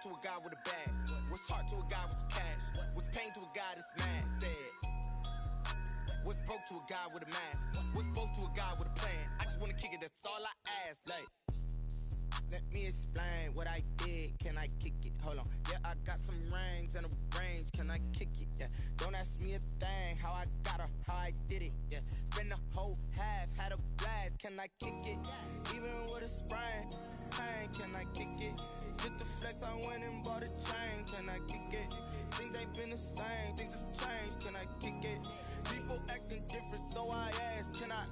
to a guy with a bag? What's heart to a guy with some cash? What's pain to a guy that's mad? Said. What's broke to a guy with a mask? What's broke to a guy with a plan? I just wanna kick it, that's all I ask. Like, let me explain what I did. Can I kick it? Hold on. Yeah, I got some rings and a range. Can I kick it? Yeah. Don't ask me a thing. How I got her, how I did it. Yeah. Spend the whole half, had a blast. Can I kick it? Even with a sprain. Pain, can I kick it? Just the flex, I went and bought a chain. Can I kick it? Things ain't been the same. Things have changed. Can I kick it? People acting different, so I ask, can I?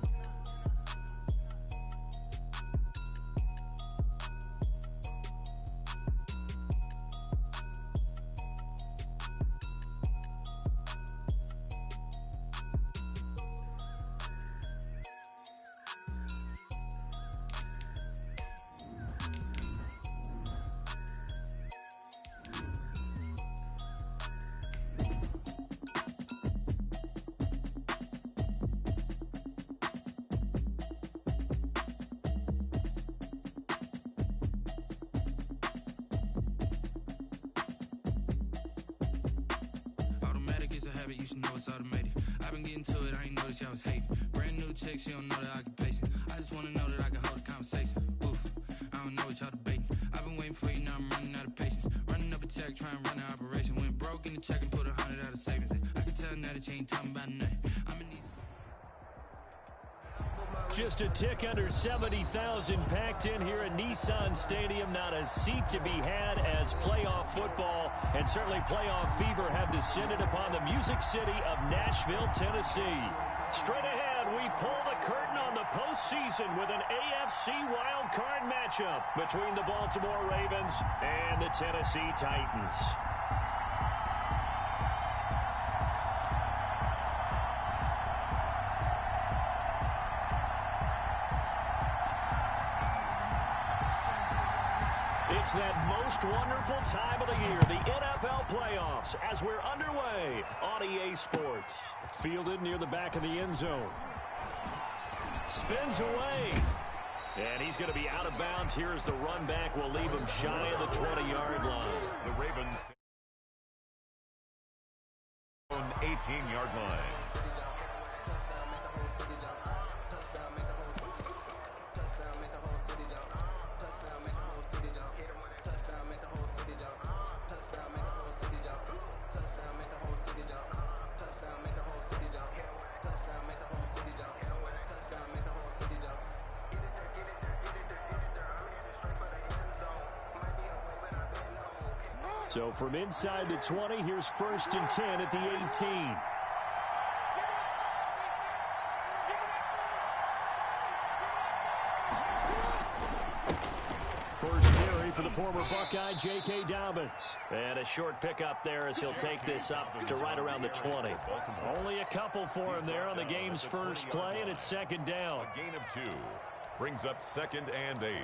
You should know it's automated. I've been getting to it, I ain't noticed y'all was hating. Brand new chick, she don't know the occupation. I just wanna know that I can hold a conversation. Oof, I don't know what y'all debating. I've been waiting for you, now I'm running out of patience. Running up a check, trying to run an operation. Went broke in the check and put 100 out of savings in. I can tell now that you ain't talking about nothing. I'm in these. Just a tick under 70,000 packed in here at Nissan Stadium. Not a seat to be had as playoff football and certainly playoff fever have descended upon the Music City of Nashville, Tennessee. Straight ahead, we pull the curtain on the postseason with an AFC wildcard matchup between the Baltimore Ravens and the Tennessee Titans. It's that most wonderful time of the year, the NFL playoffs, as we're underway on EA Sports. Fielded near the back of the end zone. Spins away. And he's going to be out of bounds. Here as the run back will leave him shy of the 20-yard line. The Ravens on 18-yard line. So from inside the 20, here's 1st and 10 at the 18. First carry for the former Buckeye, J.K. Dobbins. And a short pickup there as he'll take this up to right around the 20. Only a couple for him there on the game's first play, and it's 2nd down. A gain of 2 brings up 2nd and 8.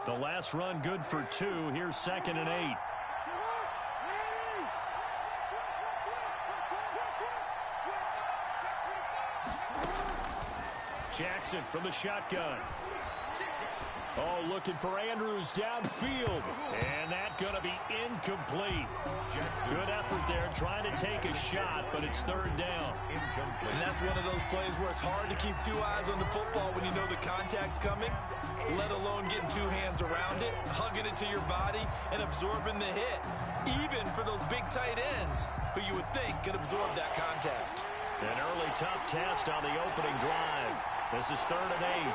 The last run good for 2. Here's 2nd and 8. Jackson from the shotgun. Oh, looking for Andrews downfield. And that's going to be incomplete. Good effort there, trying to take a shot, but it's 3rd down. And that's one of those plays where it's hard to keep 2 eyes on the football when you know the contact's coming, let alone getting 2 hands around it, hugging it to your body, and absorbing the hit. Even for those big tight ends, who you would think could absorb that contact. An early tough test on the opening drive. This is 3rd and 8.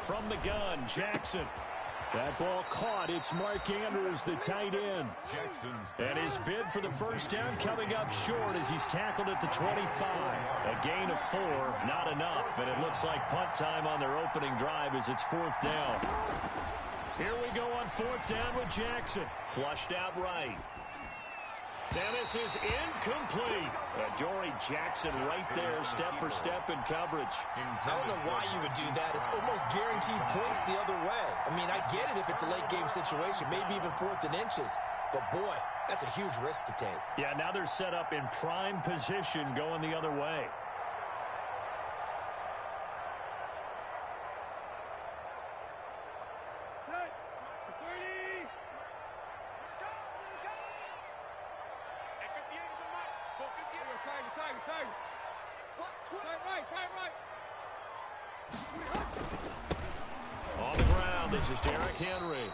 From the gun, Jackson. That ball caught. It's Mark Andrews, the tight end. And his bid for the first down coming up short as he's tackled at the 25. A gain of 4, not enough. And it looks like punt time on their opening drive as it's 4th down. Here we go on 4th down with Jackson. Flushed out right. And this is incomplete. Dory Jackson right there, step for step in coverage. I don't know why you would do that. It's almost guaranteed points the other way. I mean, I get it if it's a late game situation, maybe even 4th and inches. But, boy, that's a huge risk to take. Yeah, now they're set up in prime position going the other way. On the ground, this is Derrick Henry.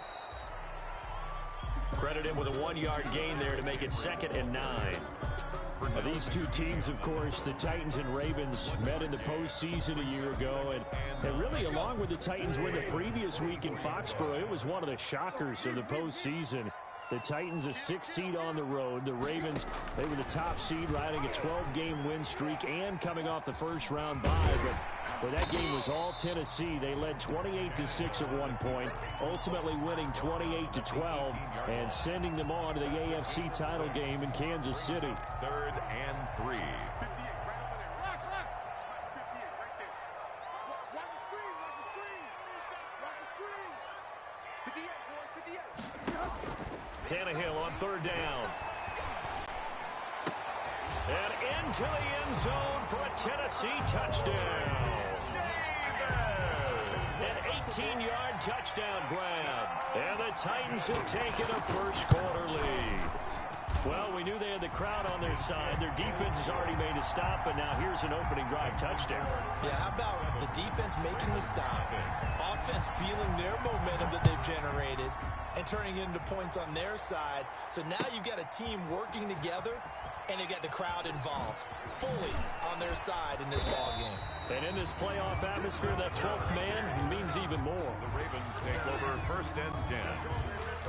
Credit him with a 1-yard gain there to make it 2nd and 9. These two teams, of course, the Titans and Ravens, met in the postseason a year ago. And really, along with the Titans win the previous week in Foxborough, it was one of the shockers of the postseason. The Titans, a 6th seed on the road. The Ravens, they were the top seed, riding a 12-game win streak and coming off the first-round bye. But that game was all Tennessee. They led 28-6 at one point, ultimately winning 28-12 and sending them on to the AFC title game in Kansas City. 3rd and 3. Tannehill on 3rd down. And into the end zone for a Tennessee touchdown. An 18-yard touchdown grab. And the Titans have taken a first-quarter lead. Well, we knew they had the crowd on their side. Their defense has already made a stop, but now here's an opening drive touchdown. Yeah, how about the defense making the stop, offense feeling their momentum that they've generated, and turning it into points on their side. So now you've got a team working together, and they've got the crowd involved fully on their side in this ballgame. And in this playoff atmosphere, that 12th man means even more. The Ravens take over 1st and 10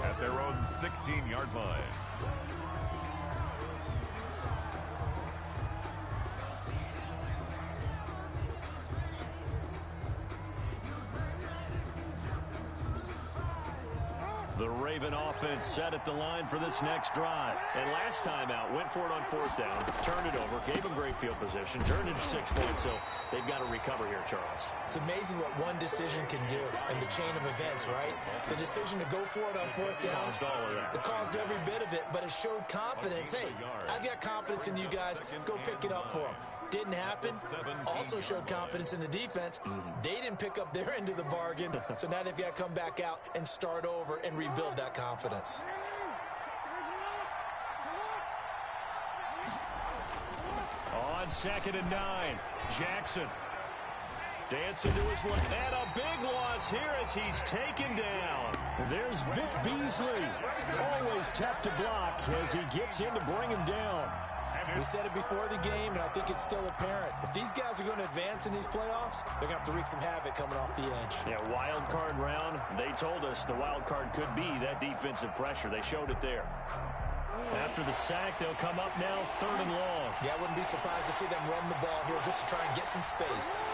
at their own 16-yard line. The Raven offense set at the line for this next drive. And last time out, went for it on 4th down, turned it over, gave them great field position, turned it to 6 points, so they've got to recover here, Charles. It's amazing what one decision can do in the chain of events, right? The decision to go for it on 4th down, Caused all of that. it caused every bit of it, but it showed confidence. Hey, I've got confidence in you guys. Go pick it up for them. Didn't happen. Also showed confidence in the defense. They didn't pick up their end of the bargain, so now they've got to come back out and start over and rebuild that confidence. On 2nd and 9, Jackson dancing to his left. And a big loss here as he's taken down. There's Vic Beasley. Always tough to block as he gets in to bring him down. We said it before the game, and I think it's still apparent. If these guys are going to advance in these playoffs, they're going to have to wreak some havoc coming off the edge. Yeah, wild card round. They told us the wild card could be that defensive pressure. They showed it there. After the sack, they'll come up now 3rd and long. Yeah, I wouldn't be surprised to see them run the ball here just to try and get some space.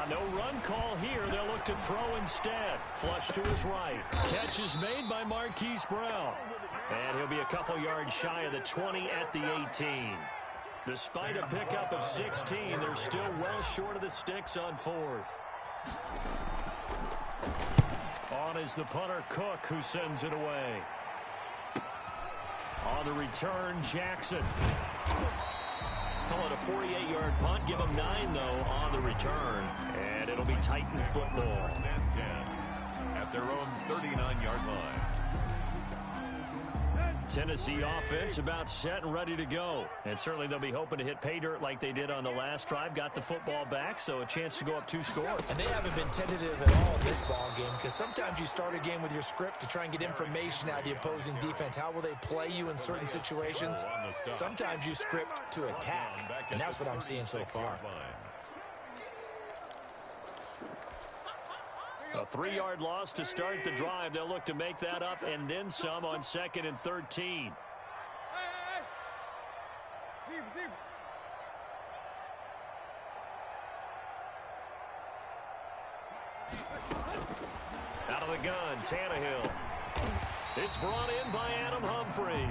No run call here. They'll look to throw instead. Flush to his right. Catch is made by Marquise Brown. And he'll be a couple yards shy of the 20 at the 18. Despite a pickup of 16, they're still well short of the sticks on 4th. On is the punter, Cook, who sends it away. On the return, Jackson. Call it a 48-yard punt. Give them 9, though, on the return. And it'll be Titan football. 1st and 10 at their own 39-yard line. Tennessee offense about set and ready to go. And certainly they'll be hoping to hit pay dirt like they did on the last drive. Got the football back, so a chance to go up 2 scores. And they haven't been tentative at all in this ball game, because sometimes you start a game with your script to try and get information out of the opposing defense. How will they play you in certain situations? Sometimes you script to attack, and that's what I'm seeing so far. A 3-yard loss to start the drive. They'll look to make that up and then some on 2nd and 13. Out of of the gun, Tannehill. It's brought in by Adam Humphries.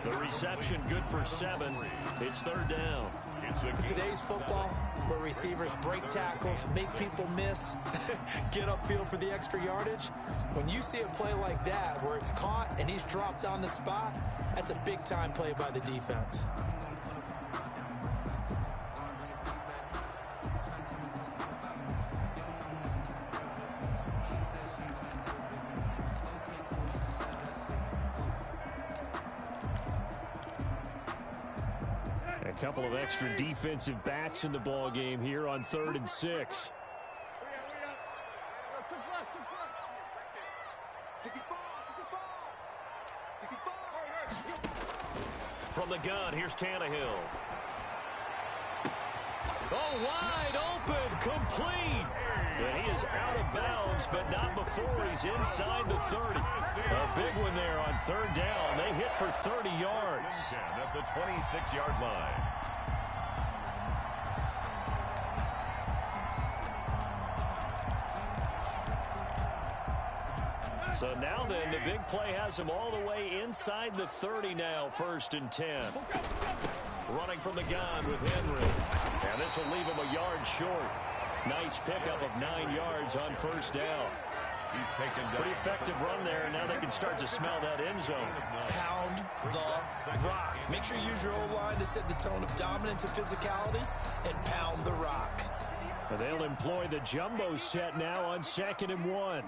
The reception good for 7. It's third down. In today's football, where receivers break tackles, make people miss, get upfield for the extra yardage, when you see a play like that where it's caught and he's dropped on the spot, that's a big-time play by the defense. A couple of extra defensive backs in the ball game here on 3rd and 6. From the gun, here's Tannehill. Oh, wide open, complete. And he is out of bounds, but not before he's inside the 30. A big one there on 3rd down. They hit for 30 yards. At the 26-yard line. So now then, the big play has him all the way inside the 30 now, 1st and 10. Running from the gun with Henry. And this will leave him a yard short. Nice pickup of 9 yards on 1st down. He's taken down. Pretty effective run there, and now they can start to smell that end zone. Pound the rock. Make sure you use your O-line to set the tone of dominance and physicality, and pound the rock. They'll employ the jumbo set now on 2nd and 1.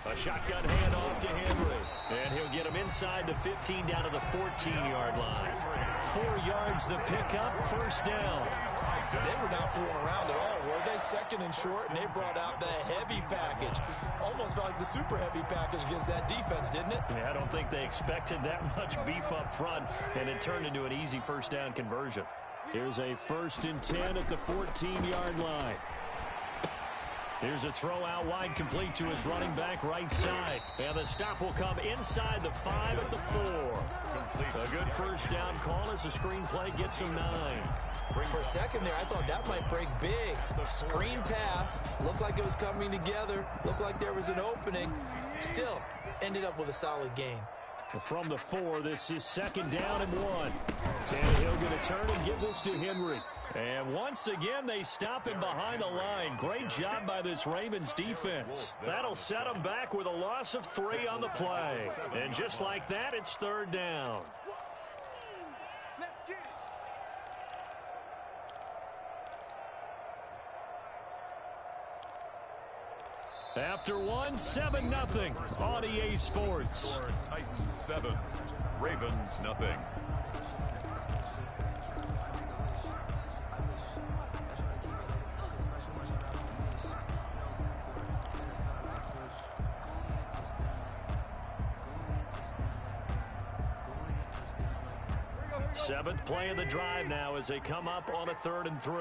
A shotgun handoff to Henry. And he'll get him inside the 15 down to the 14-yard line. 4 yards the pickup, 1st down. They were not fooling around at all, were they? 2nd and short, and they brought out the heavy package. Almost felt like the super heavy package against that defense, didn't it? Yeah, I don't think they expected that much beef up front, and it turned into an easy 1st down conversion. Here's a 1st and 10 at the 14-yard line. Here's a throw out wide, complete to his running back right side. And the stop will come inside the 5 at the 4. A good 1st down call as the screenplay gets him 9. For a second there, I thought that might break big. Screen pass, looked like it was coming together, looked like there was an opening. Still, ended up with a solid gain. From the 4, this is 2nd down and 1. Tannehill going to turn and give this to Henry. And once again, they stop him behind the line. Great job by this Ravens defense. That'll set them back with a loss of 3 on the play. And just like that, it's 3rd down. After 1, 7-0 on EA Sports. Titans 7, Ravens nothing. Seventh play of the drive now as they come up on a 3rd and 3.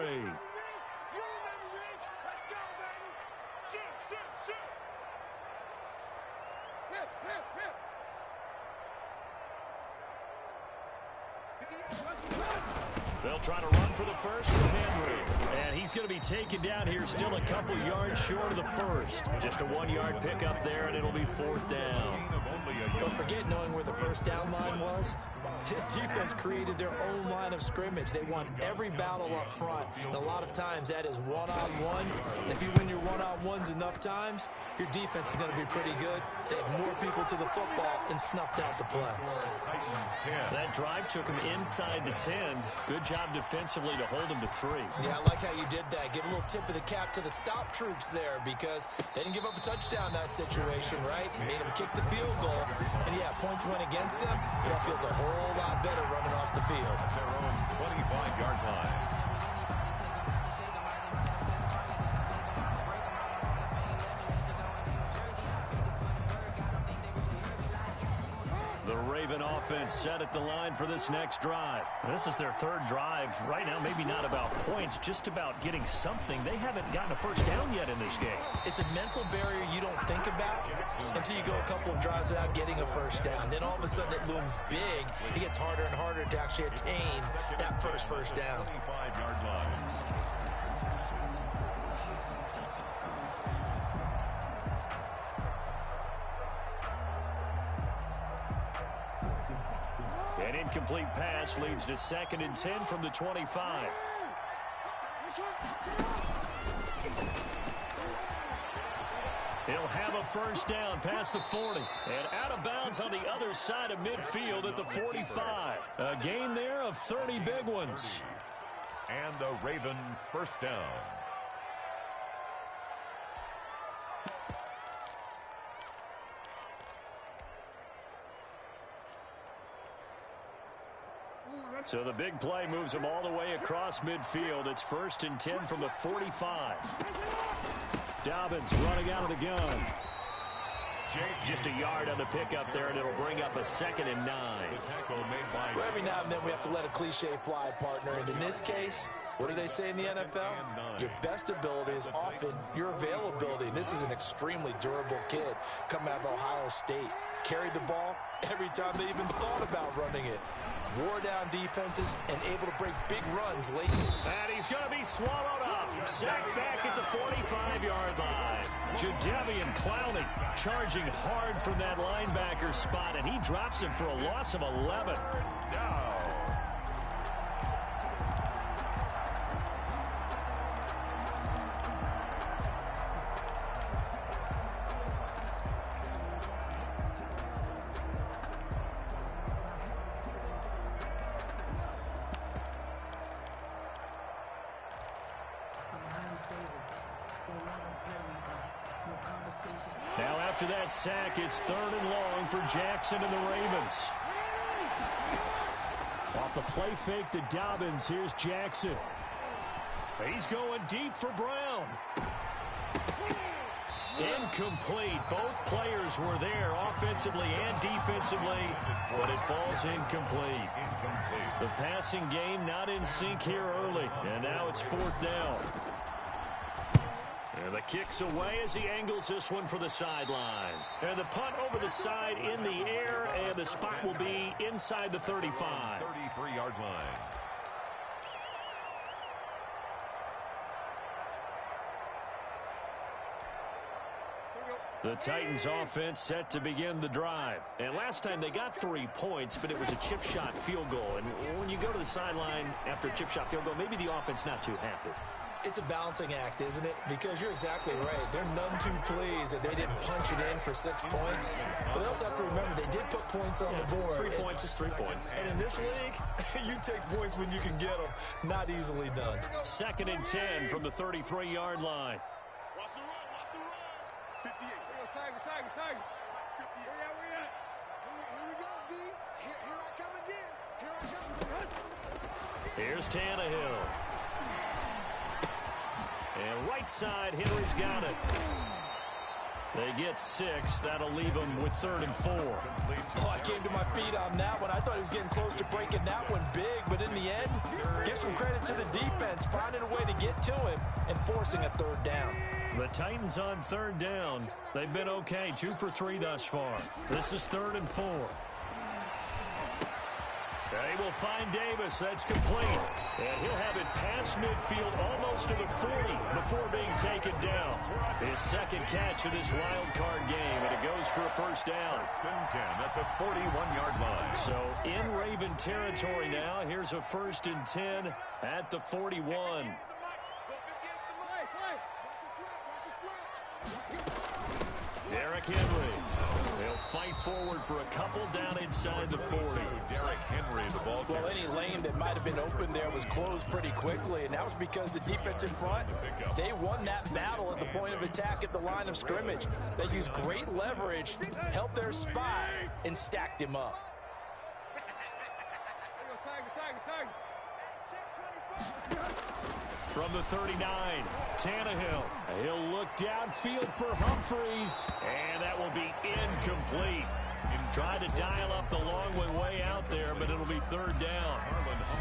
They'll try to run for the first with Henry. And he's going to be taken down here, still a couple yards short of the 1st. Just a 1-yard pickup there, and it'll be 4th down. Don't forget knowing where the 1st down line was. This defense created their own line of scrimmage. They won every battle up front. And a lot of times that is one-on-one. And if you win your one-on-ones enough times, your defense is going to be pretty good. They have more people to the football and snuffed out the play. That drive took him inside the 10. Good job defensively to hold him to 3. Yeah, I like how you did that. Give a little tip of the cap to the stop troops there because they didn't give up a touchdown in that situation, right? Made them kick the field goal. And, yeah, points went against them. But that feels a whole lot better running off the field. Their own 25-yard line. The Raven offense set at the line for this next drive. This is their 3rd drive. Right now, maybe not about points, just about getting something. They haven't gotten a 1st down yet in this game. It's a mental barrier you don't think about until you go a couple of drives without getting a 1st down. Then all of a sudden it looms big. It gets harder and harder to actually attain that first down. 25-yard line. An incomplete pass leads to 2nd and 10 from the 25. He'll have a first down past the 40. And out of bounds on the other side of midfield at the 45. A gain there of 30 big ones. And the Raven first down. So the big play moves him all the way across midfield. It's 1st and 10 from the 45. Dobbins running out of the gun. Just a yard on the pickup there, and it'll bring up a 2nd and 9. Well, every now and then we have to let a cliche fly, partner. And in this case, what do they say in the NFL? Your best ability is often your availability. And this is an extremely durable kid coming out of Ohio State. Carried the ball every time they even thought about running it. Wore down defenses and able to break big runs late. And he's going to be swallowed up. Sacked back at the 45-yard line. Jadeveon Clowney charging hard from that linebacker spot, and he drops him for a loss of 11. Now after that sack, it's 3rd and long for Jackson and the Ravens. Off the play fake to Dobbins, here's Jackson. He's going deep for Brown. Incomplete. Both players were there offensively and defensively, but it falls incomplete. The passing game not in sync here early, and now it's 4th down. And the kick's away as he angles this one for the sideline. And the punt over the side in the air, and the spot will be inside the 35. 33-yard line. The Titans offense set to begin the drive. And last time they got 3 points, but it was a chip shot field goal. And when you go to the sideline after a chip shot field goal, maybe the offense not too happy. It's a balancing act, isn't it? Because you're exactly right. They're none too pleased that they didn't punch it in for 6 points. But they also have to remember they did put points on the board. 3 points is 3 points. And in this league, you take points when you can get them. Not easily done. 2nd and 10 from the 33-yard line. Watch the run, watch the run. 58. Tiger. Here we go, D. Here I come again. Here's Tannehill. And right side, Henry's got it. They get 6. That'll leave them with 3rd and 4. Oh, I came to my feet on that one. I thought he was getting close to breaking that one big, but in the end, give some credit to the defense, finding a way to get to him and forcing a 3rd down. The Titans on 3rd down. They've been okay, 2 for 3 thus far. This is 3rd and 4. They will find Davis. That's complete. And he'll have it past midfield almost to the 40 before being taken down. His 2nd catch of this wild card game, and it goes for a first down. 1st and 10 at the 41-yard line. So in Raven territory now, here's a 1st and 10 at the 41. Derrick Henry. They'll fight forward for a couple down inside the 40. Derrick Henry, the ball. Well, any lane that might have been open there was closed pretty quickly, and that was because the defense in front, they won that battle at the point of attack at the line of scrimmage. They used great leverage, held their spot, and stacked him up. From the 39, Tannehill. He'll look downfield for Humphreys, and that will be incomplete. Tried to dial up the long one way out there, but it'll be 3rd down.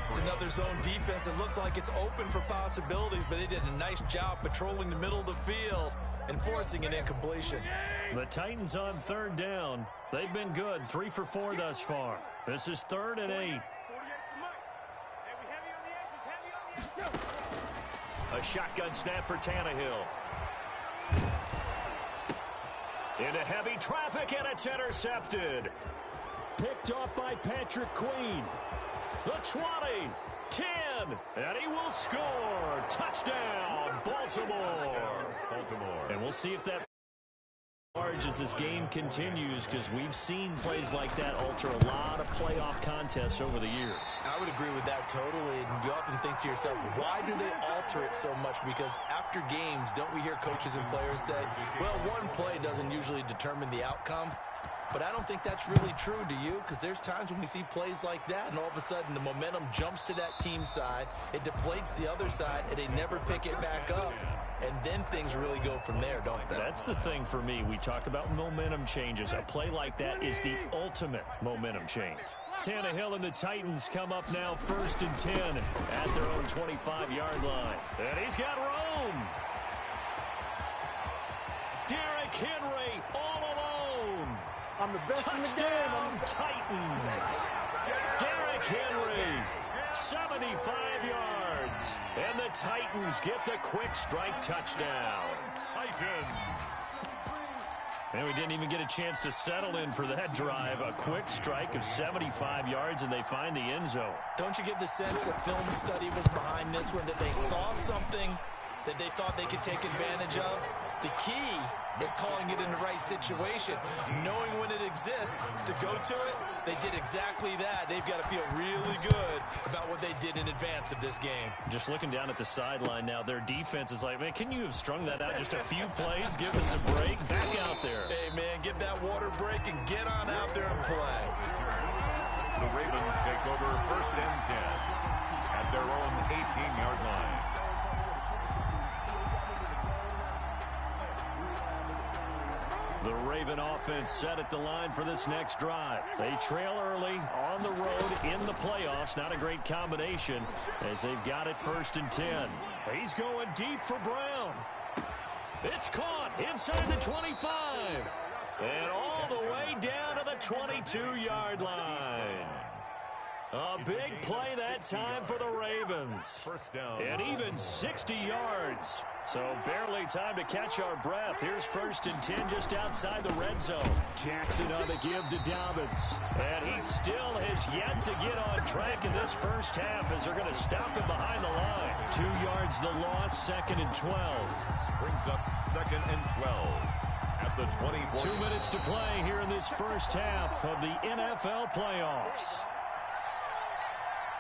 It's another zone defense. It looks like it's open for possibilities, but they did a nice job patrolling the middle of the field and forcing an incompletion. The Titans on 3rd down. They've been good, 3 for 4 thus far. This is 3rd and 8. A shotgun snap for Tannehill. Into heavy traffic, and it's intercepted. Picked off by Patrick Queen. The 20, 10, and he will score. Touchdown, Baltimore. And we'll see if that large as this game continues, because we've seen plays like that alter a lot of playoff contests over the years. I would agree with that totally, and you often think to yourself, why do they alter it so much? Because after games, don't we hear coaches and players say, well, one play doesn't usually determine the outcome? But I don't think that's really true, do you? Because there's times when we see plays like that, and all of a sudden the momentum jumps to that team side, it deflates the other side, and they never pick it back up. And then things really go from there, don't they? That's the thing for me. We talk about momentum changes. A play like that is the ultimate momentum change. Tannehill and the Titans come up now 1st and 10 at their own 25-yard line. And he's got room. Derrick Henry all alone. I'm the best in the game. Touchdown, Titans. Derrick Henry, 75 yards. And the Titans get the quick strike touchdown. Titans. And we didn't even get a chance to settle in for that drive. A quick strike of 75 yards, and they find the end zone. Don't you get the sense that film study was behind this one, that they saw something that they thought they could take advantage of? The key is calling it in the right situation, knowing when it exists to go to it. They did exactly that. They've got to feel really good about what they did in advance of this game. Just looking down at the sideline now, their defense is like, man, can you have strung that out just a few plays? Give us a break. Back out there. Hey, man, get that water break and get on out there and play. The Ravens take over 1st and 10 at their own 18-yard line. The Raven offense set at the line for this next drive. They trail early on the road in the playoffs. Not a great combination as they've got it 1st and 10. He's going deep for Brown. It's caught inside the 25. And all the way down to the 22-yard line. A big play that time for the Ravens. First down. And even 60 yards. So barely time to catch our breath. Here's 1st and 10 just outside the red zone. Jackson on the give to Dobbins. And he still has yet to get on track in this first half as they're going to stop him behind the line. 2 yards the loss, 2nd and 12. Brings up 2nd and 12 at the 24. 2 minutes to play here in this first half of the NFL playoffs.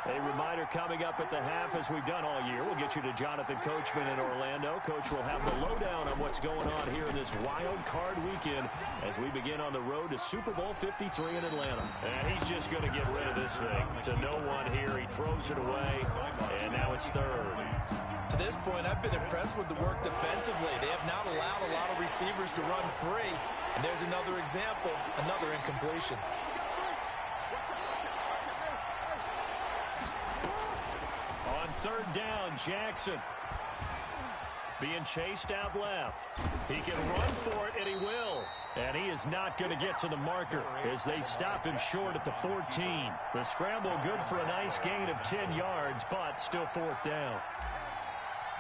A reminder coming up at the half, as we've done all year. We'll get you to Jonathan Coachman in Orlando. Coach will have the lowdown on what's going on here in this wild card weekend as we begin on the road to Super Bowl 53 in Atlanta. And he's just going to get rid of this thing to no one here. He throws it away, and now it's 3rd. To this point, I've been impressed with the work defensively. They have not allowed a lot of receivers to run free. And there's another example, another incompletion. On 3rd down, Jackson being chased out left. He can run for it, and he will. And he is not going to get to the marker as they stop him short at the 14. The scramble good for a nice gain of 10 yards, but still 4th down.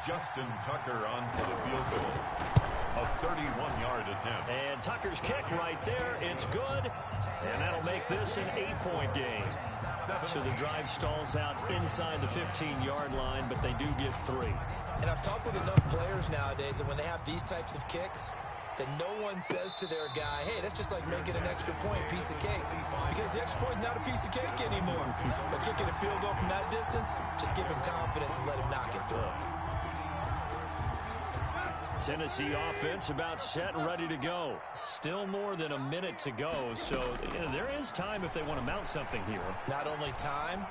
Justin Tucker on for the field goal. A 31-yard attempt. And Tucker's kick right there. It's good. And that'll make this an 8-point game. So the drive stalls out inside the 15-yard line, but they do get 3. And I've talked with enough players nowadays that when they have these types of kicks, that no one says to their guy, hey, that's just like making an extra point, piece of cake. Because the extra point is not a piece of cake anymore. But kicking a field goal from that distance, just give him confidence and let him knock it through. Tennessee offense about set and ready to go. Still more than a minute to go, so there is time if they want to mount something here. Not only time,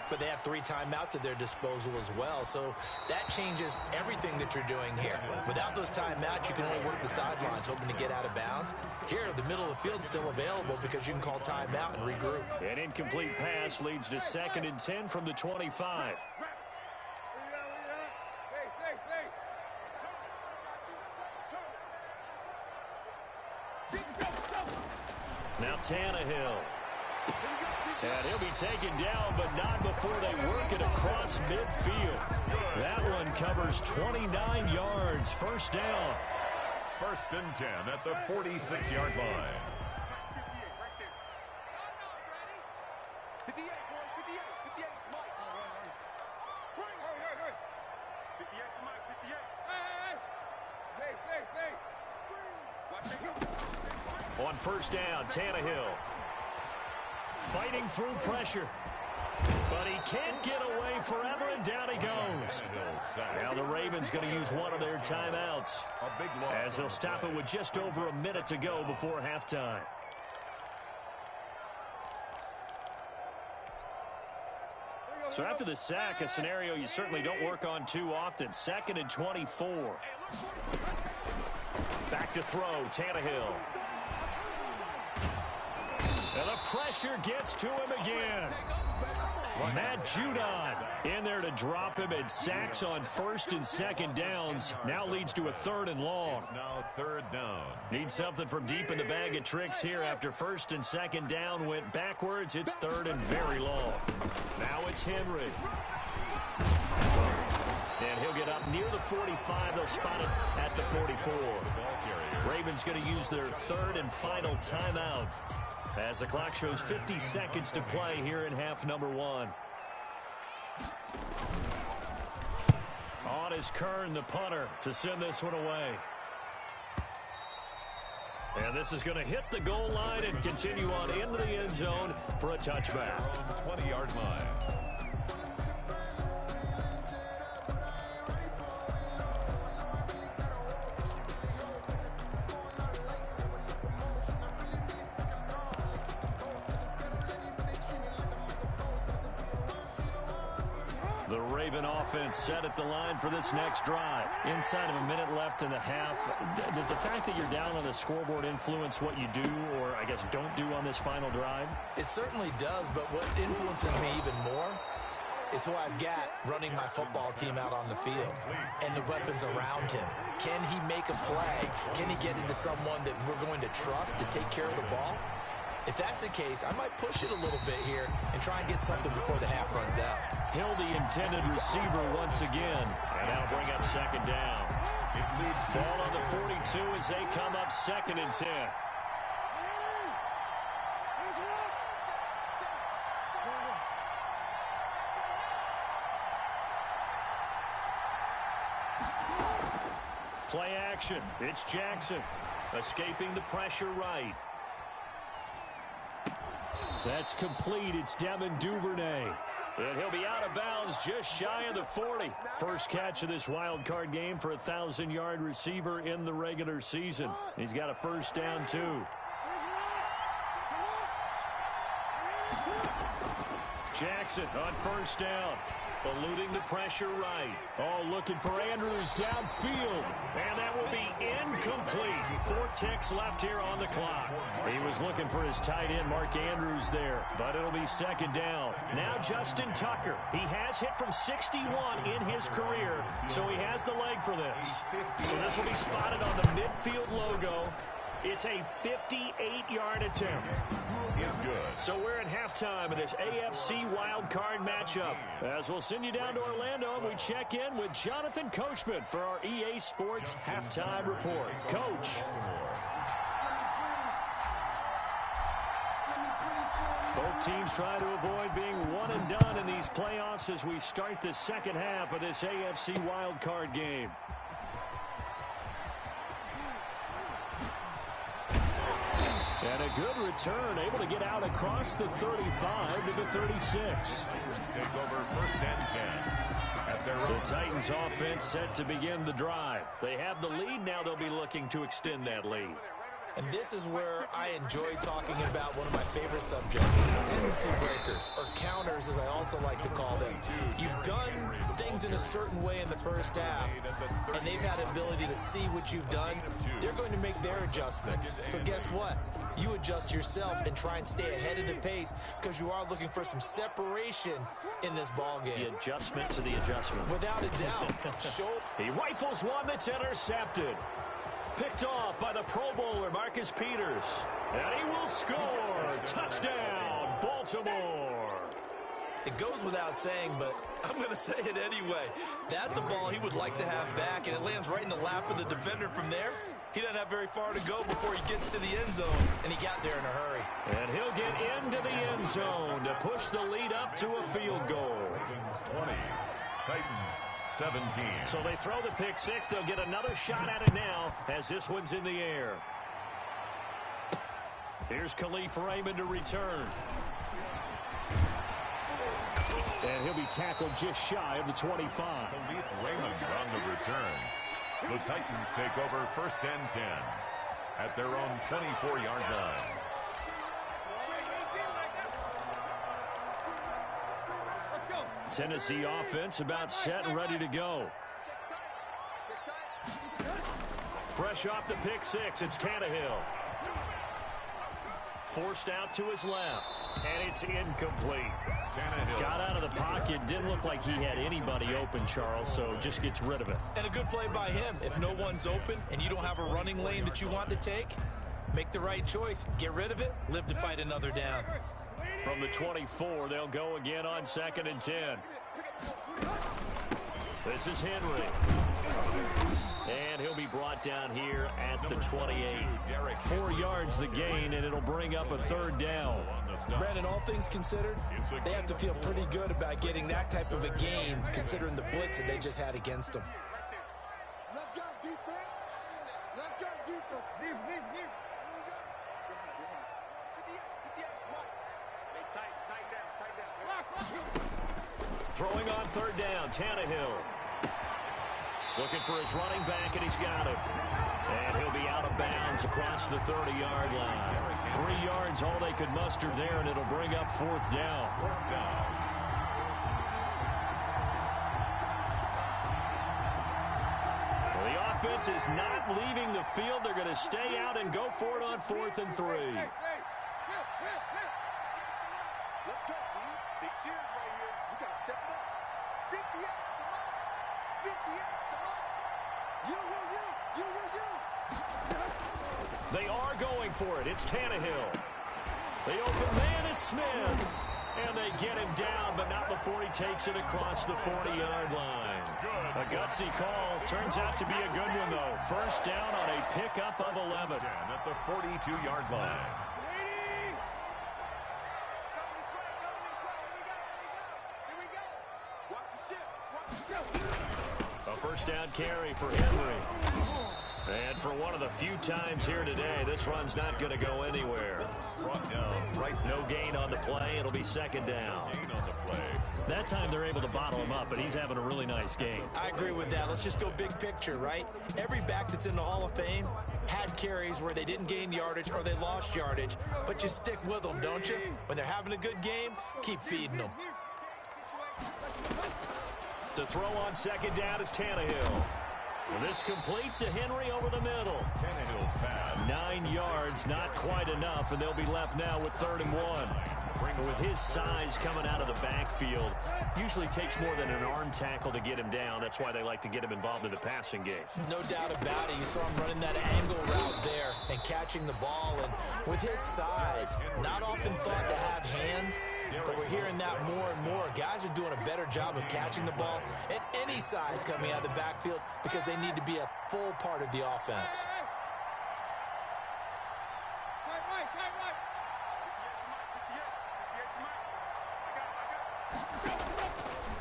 but they have 3 timeouts at their disposal as well. So that changes everything that you're doing here. Without those timeouts, you can only work the sidelines, hoping to get out of bounds. Here, the middle of the field is still available because you can call timeout and regroup. An incomplete pass leads to 2nd and 10 from the 25. Now Tannehill. And he'll be taken down, but not before they work it across midfield. That one covers 29 yards. 1st down. 1st and 10 at the 46-yard line. 58, boy, 58. 58 to Mike. Hurry. 58 to Mike, 58. Hey. Watch it. On first down, Tannehill. Fighting through pressure. But he can't get away forever, and down he goes. Now the Ravens going to use one of their timeouts as they'll stop it with just over a minute to go before halftime. So after the sack, a scenario you certainly don't work on too often. 2nd and 24. Back to throw, Tannehill. And the pressure gets to him again. Matt Judon in there to drop him, and sacks on 1st and 2nd downs. Now leads to a 3rd and long. It's now 3rd down. Need something from deep in the bag of tricks here. After 1st and 2nd down went backwards, it's 3rd and very long. Now it's Henry. And he'll get up near the 45. They'll spot it at the 44. Ravens going to use their 3rd and final timeout as the clock shows 50 seconds to play here in half number 1. On is Kern, the punter, to send this one away. And this is going to hit the goal line and continue on into the end zone for a touchback. 20-yard line. The Raven offense set at the line for this next drive. Inside of a minute left in the half, does the fact that you're down on the scoreboard influence what you do, or I guess don't do on this final drive? It certainly does, but what influences me even more is who I've got running my football team out on the field and the weapons around him. Can he make a play? Can he get into someone that we're going to trust to take care of the ball? If that's the case, I might push it a little bit here and try and get something before the half runs out. Hill, the intended receiver once again, and that'll bring up 2nd down. It leads to Ball on the 42 as they come up 2nd and 10. Play action. It's Jackson escaping the pressure right. That's complete. It's Devin Duvernay. And he'll be out of bounds just shy of the 40. First catch of this wild card game for a 1,000-yard receiver in the regular season. He's got a first down, too. Jackson on first down. Eluding the pressure right. Oh, looking for Andrews downfield. And that will be incomplete. 4 ticks left here on the clock. He was looking for his tight end, Mark Andrews, there. But it'll be 2nd down. Now Justin Tucker. He has hit from 61 in his career, so he has the leg for this. So this will be spotted on the midfield logo. It's a 58-yard attempt. is good. So we're at halftime of this AFC wildcard matchup. As we'll send you down to Orlando, and we check in with Jonathan Coachman for our EA Sports Halftime Report. Coach. Both teams try to avoid being one and done in these playoffs as we start the second half of this AFC wildcard game. And a good return, able to get out across the 35 to the 36. Take over 1st and 10. At their The Titans offense set to begin the drive. They have the lead. Now they'll be looking to extend that lead. And this is where I enjoy talking about one of my favorite subjects, tendency breakers, or counters as I also like to call them. You've done things in a certain way in the first half, and they've had the ability to see what you've done. They're going to make their adjustments. So guess what? You adjust yourself and try and stay ahead of the pace because you are looking for some separation in this ball game. The adjustment to the adjustment. Without a doubt. He rifles one that's intercepted. Picked off by the Pro Bowler, Marcus Peters. And he will score. Touchdown, Baltimore. It goes without saying, but I'm going to say it anyway. That's a ball he would like to have back, and it lands right in the lap of the defender from there. He doesn't have very far to go before he gets to the end zone, and he got there in a hurry. And he'll get into the end zone to push the lead up to a field goal. Ravens 20, Titans 17. So they throw the pick six. They'll get another shot at it now as this one's in the air. Here's Khalif Raymond to return. And he'll be tackled just shy of the 25. Khalif Raymond on the return. The Titans take over first and 10 at their own 24-yard line. Tennessee offense about set and ready to go. Fresh off the pick six, it's Tannehill. Forced out to his left, and it's incomplete. Tannehill Got out of the pocket, didn't look like he had anybody open, Charles, so just gets rid of it. And a good play by him. If no one's open and you don't have a running lane that you want to take, make the right choice. Get rid of it, live to fight another down. From the 24, they'll go again on 2nd and 10. This is Henry. And he'll be brought down here at the 28. 4 yards the gain, and it'll bring up a third down. Brandon, all things considered, they have to feel pretty good about getting that type of a gain, considering the blitz that they just had against them. Let's go, defense. Let's go, defense. Throwing on third down, Tannehill. Looking for his running back, and he's got him. And he'll be out of bounds across the 30-yard line. 3 yards, all they could muster there, and it'll bring up fourth down. Well, the offense is not leaving the field. They're going to stay out and go for it on 4th and 3. Let's go, dude. Big series right here. We got to step it up. 58, come on. 58, come on. You. They are going for it. It's Tannehill. The open man is Smith. And they get him down, but not before he takes it across the 40-yard line. A gutsy call. Turns out to be a good one, though. First down on a pickup of 11. At the 42-yard line. A first down carry for Henry. And for one of the few times here today, this run's not going to go anywhere. Brought down right. No gain on the play. It'll be second down. Gain on the play. That time they're able to bottle him up, but he's having a really nice game. I agree with that. Let's just go big picture, right? Every back that's in the Hall of Fame had carries where they didn't gain yardage or they lost yardage, but you stick with them, don't you? When they're having a good game, keep feeding them. To throw on second down is Tannehill. This complete to Henry over the middle. Tannehill's pass. 9 yards, not quite enough, and they'll be left now with 3rd and 1. With his size coming out of the backfield, usually takes more than an arm tackle to get him down. That's why they like to get him involved in the passing game. No doubt about it. You saw him running that angle route there and catching the ball. And with his size, not often thought to have hands, but we're hearing that more and more. Guys are doing a better job of catching the ball at any size coming out of the backfield because they need to be a full part of the offense.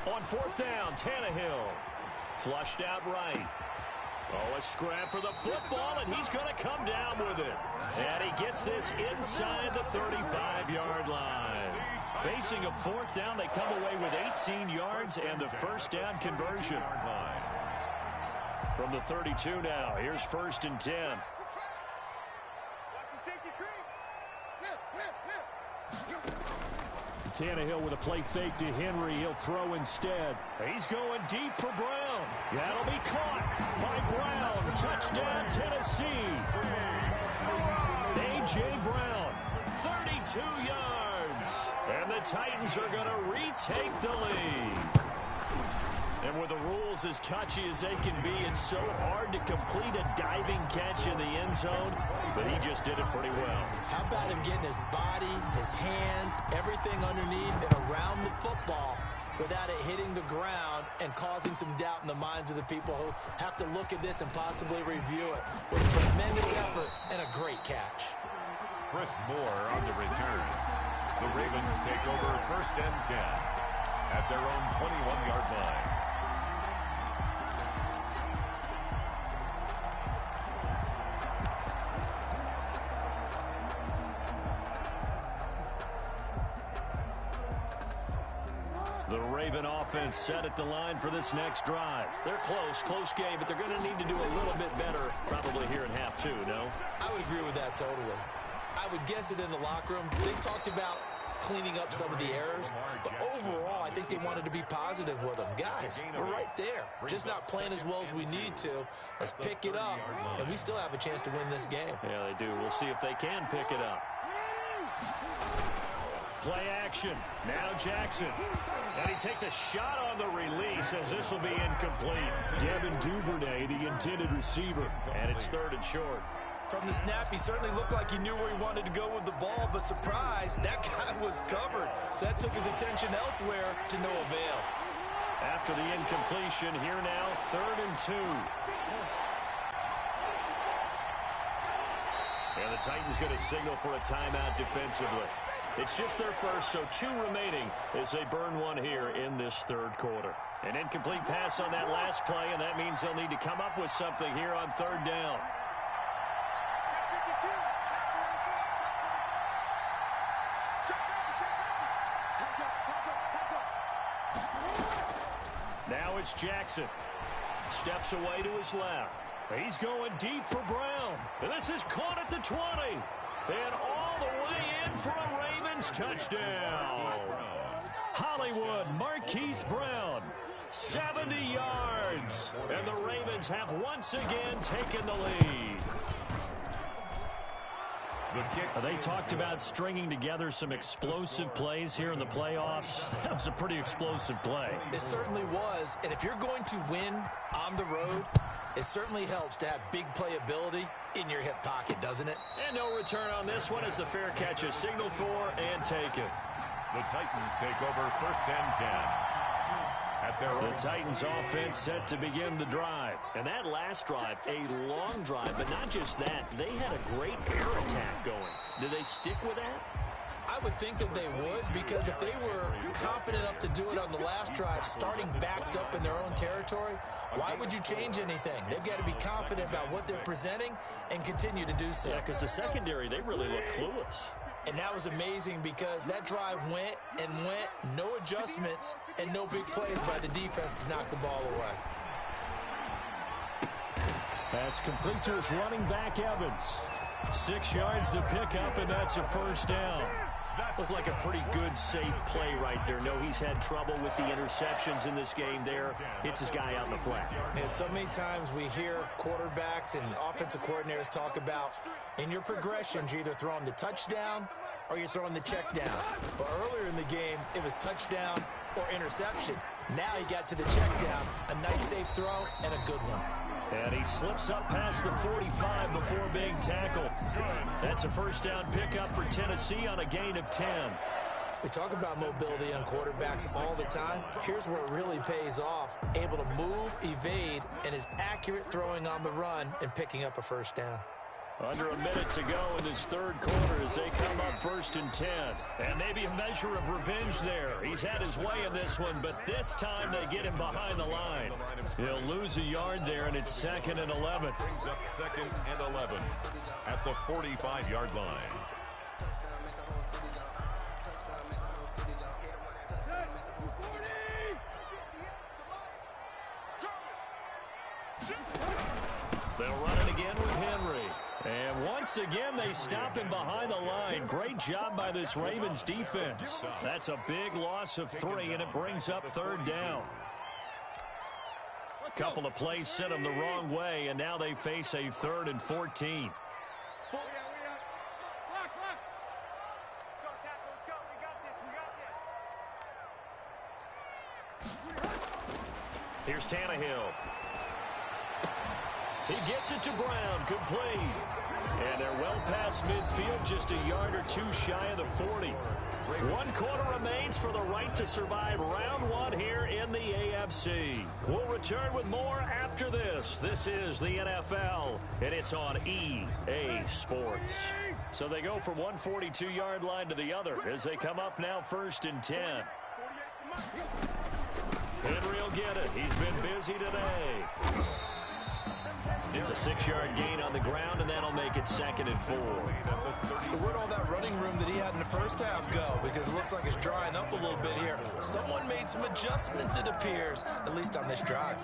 On 4th down, Tannehill. Flushed out right. Oh, a scrap for the football, and he's going to come down with it. And he gets this inside the 35-yard line. Facing a 4th down, they come away with 18 yards and the first down conversion. From the 32 now, here's 1st and 10. Tannehill with a play fake to Henry. He'll throw instead. He's going deep for Brown. That'll be caught by Brown. Touchdown, Tennessee. A.J. Brown, 32 yards. And the Titans are going to retake the lead. And with the rules as touchy as they can be, it's so hard to complete a diving catch in the end zone, but he just did it pretty well. How about him getting his body, his hands, everything underneath and around the football without it hitting the ground and causing some doubt in the minds of the people who have to look at this and possibly review it. With tremendous effort and a great catch. Chris Moore on the return. The Ravens take over 1st and 10 at their own 21-yard line. The Raven offense set at the line for this next drive. They're close game, but they're going to need to do a little bit better probably here in half two, no? I would agree with that totally. I would guess it in the locker room. They talked about cleaning up some of the errors, but overall, I think they wanted to be positive with them. Guys, we're right there. Just not playing as well as we need to. Let's pick it up, and we still have a chance to win this game. Yeah, they do. We'll see if they can pick it up. Play action. Now Jackson. And he takes a shot on the release as this will be incomplete. Devin Duvernay, the intended receiver. And it's 3rd and short. From the snap, he certainly looked like he knew where he wanted to go with the ball, but surprise, that guy was covered. So that took his attention elsewhere to no avail. After the incompletion, here now, 3rd and 2. And the Titans going to signal for a timeout defensively. It's just their first, so 2 remaining as they burn one here in this 3rd quarter. An incomplete pass on that last play, and that means they'll need to come up with something here on 3rd down. Now it's Jackson. Steps away to his left. He's going deep for Brown. And this is caught at the 20. And all the way in for a Ravens touchdown. Hollywood Marquise Brown, 70 yards. And the Ravens have once again taken the lead. They talked about stringing together some explosive plays here in the playoffs. That was a pretty explosive play. It certainly was. And if you're going to win on the road, it certainly helps to have big playability in your hip pocket, doesn't it? And no return on this one as the fair catch is signaled for and taken. The Titans take over 1st and 10. The Titans offense set to begin the drive. And that last drive, a long drive, but not just that. They had a great air attack going. Did they stick with that? I would think that they would, because if they were confident enough to do it on the last drive, starting backed up in their own territory, why would you change anything? They've got to be confident about what they're presenting and continue to do so. Yeah, because the secondary, they really look clueless. And that was amazing because that drive went and went, no adjustments, and no big plays by the defense to knock the ball away. That's complete to his running back, Evans. 6 yards to pick up, and that's a 1st down. Looked like a pretty good, safe play right there. No, he's had trouble with the interceptions in this game there. Hits his guy out in the flat. Yeah, so many times we hear quarterbacks and offensive coordinators talk about in your progressions, you're either throwing the touchdown or you're throwing the check down. But earlier in the game, it was touchdown or interception. Now he got to the check down, a nice safe throw, and a good one. And he slips up past the 45 before being tackled. That's a 1st down pickup for Tennessee on a gain of 10. We talk about mobility on quarterbacks all the time. Here's where it really pays off. Able to move, evade, and is accurate throwing on the run and picking up a 1st down. Under a minute to go in this 3rd quarter as they come up 1st and 10. And maybe a measure of revenge there. He's had his way in this one, but this time they get him behind the line. He'll lose a yard there, and it's 2nd and 11. Brings up 2nd and 11 at the 45-yard line. They'll run it again with Henry. And once again, they stop him behind the line. Great job by this Ravens defense. That's a big loss of 3, and it brings up 3rd down. A couple of plays sent them the wrong way, and now they face a 3rd and 14. Here's Tannehill. He gets it to Brown, complete. And they're well past midfield, just a yard or two shy of the 40. 1 quarter remains for the right fight to survive round one here in the AFC. We'll return with more after this. This is the NFL, and it's on EA Sports. So they go from one 42-yard line to the other as they come up now 1st and 10. Henry will get it. He's been busy today. It's a 6-yard gain on the ground, and that'll make it 2nd and 4. So where'd all that running room that he had in the first half go? Because it looks like it's drying up a little bit here. Someone made some adjustments, it appears, at least on this drive.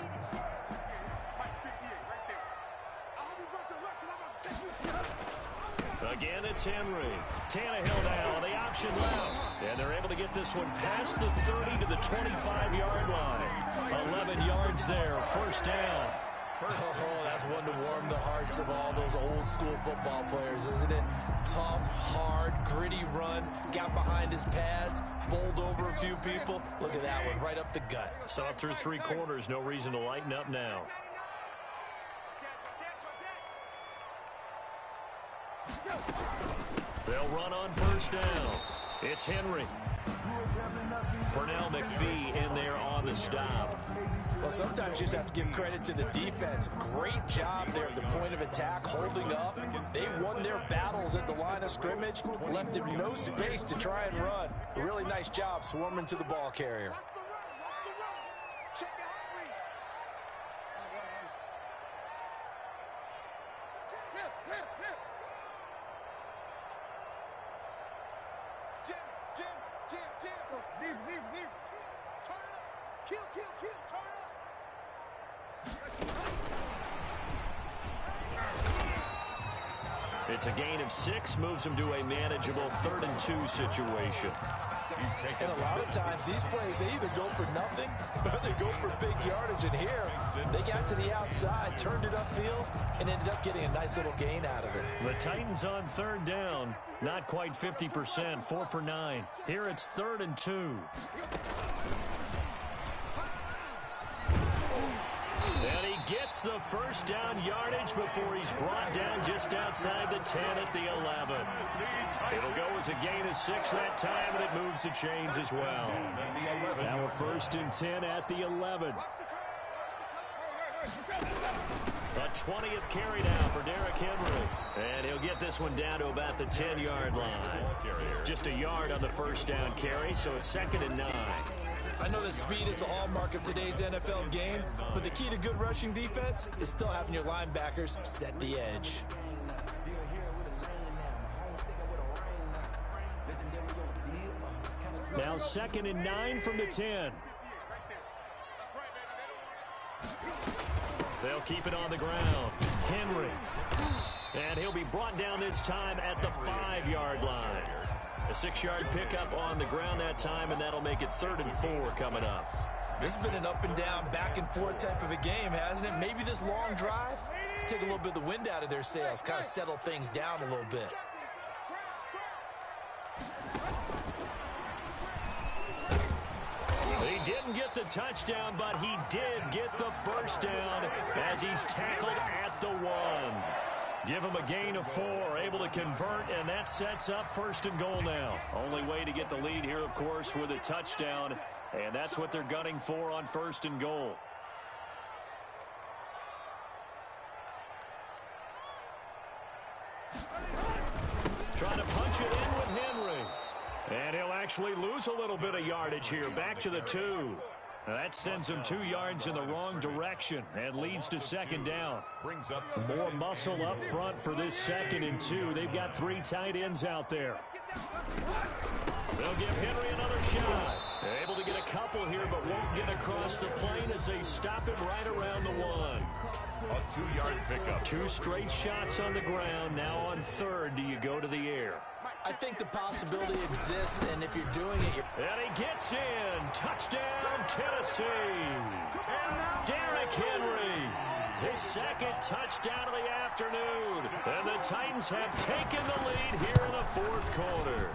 Again, it's Henry. Tannehill now, the option left. And they're able to get this one past the 30 to the 25-yard line. 11 yards there, 1st down. Oh, that's one to warm the hearts of all those old-school football players, isn't it? Tough, hard, gritty run, got behind his pads, bowled over a few people. Look at that one, right up the gut. Saw it through 3 quarters, no reason to lighten up now. They'll run on 1st down. It's Henry. Pernell McPhee in there on the stop. Well, sometimes you just have to give credit to the defense. Great job there at the point of attack, holding up. They won their battles at the line of scrimmage, left him no space to try and run. A really nice job swarming to the ball carrier. It's a gain of 6, moves them to a manageable 3rd and 2 situation. And a lot of times these plays, they either go for nothing or they go for big yardage. And here, they got to the outside, turned it upfield, and ended up getting a nice little gain out of it. The Titans on 3rd down, not quite 50%, 4 for 9. Here it's 3rd and 2. And he gets the 1st down yardage before he's brought down just outside the 10 at the 11. It'll go as a gain of 6 that time, and it moves the chains as well. Now a 1st and 10 at the 11. A 20th carry now for Derrick Henry. And he'll get this one down to about the 10-yard line. Just a yard on the 1st down carry, so it's 2nd and 9. I know that speed is the hallmark of today's NFL game, but the key to good rushing defense is still having your linebackers set the edge. Now 2nd and 9 from the 10. They'll keep it on the ground. Henry. And he'll be brought down this time at the 5-yard line. A 6-yard pickup on the ground that time, and that'll make it 3rd and 4 coming up. This has been an up and down, back and forth type of a game, hasn't it? Maybe this long drive, take a little bit of the wind out of their sails, kind of settle things down a little bit. He didn't get the touchdown, but he did get the 1st down as he's tackled at the 1. Give him a gain of 4, able to convert, and that sets up 1st and goal now. Only way to get the lead here, of course, with a touchdown, and that's what they're gunning for on 1st and goal. Trying to punch it in with Henry. And he'll actually lose a little bit of yardage here, back to the 2. That sends him 2 yards in the wrong direction and leads to 2nd down. More muscle up front for this 2nd and 2. They've got 3 tight ends out there. They'll give Henry another shot. Able to get a couple here, but won't get across the plane as they stop him right around the 1. A 2-yard pickup. 2 straight shots on the ground. Now on 3rd, do you go to the air? I think the possibility exists, and if you're doing it... And he gets in. Touchdown, Tennessee. Derrick Henry. His 2nd touchdown of the afternoon. And the Titans have taken the lead here in the 4th quarter.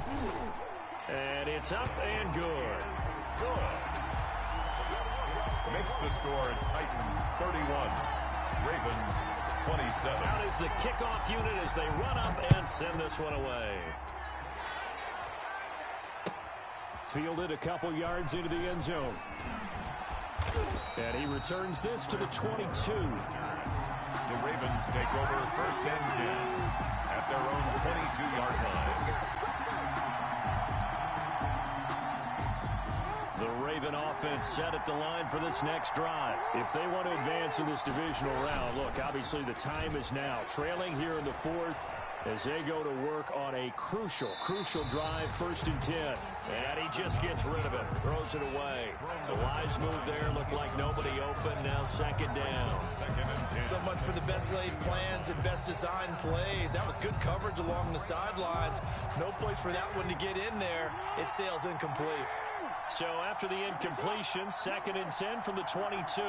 And it's up and good. Good. Makes the score Titans 31. Ravens 27. Out is the kickoff unit as they run up and send this one away. Fielded a couple yards into the end zone. And he returns this to the 22. The Ravens take over 1st and 10 at their own 22-yard line. The Raven offense set at the line for this next drive. If they want to advance in this divisional round, look, obviously the time is now. Trailing here in the 4th as they go to work on a crucial drive, 1st and 10. And he just gets rid of it, throws it away. The wise move there, looked like nobody open, now 2nd down. 2nd and 10. So much for the best laid plans and best designed plays. That was good coverage along the sidelines. No place for that one to get in there. It sails incomplete. So after the incompletion, 2nd and 10 from the 22.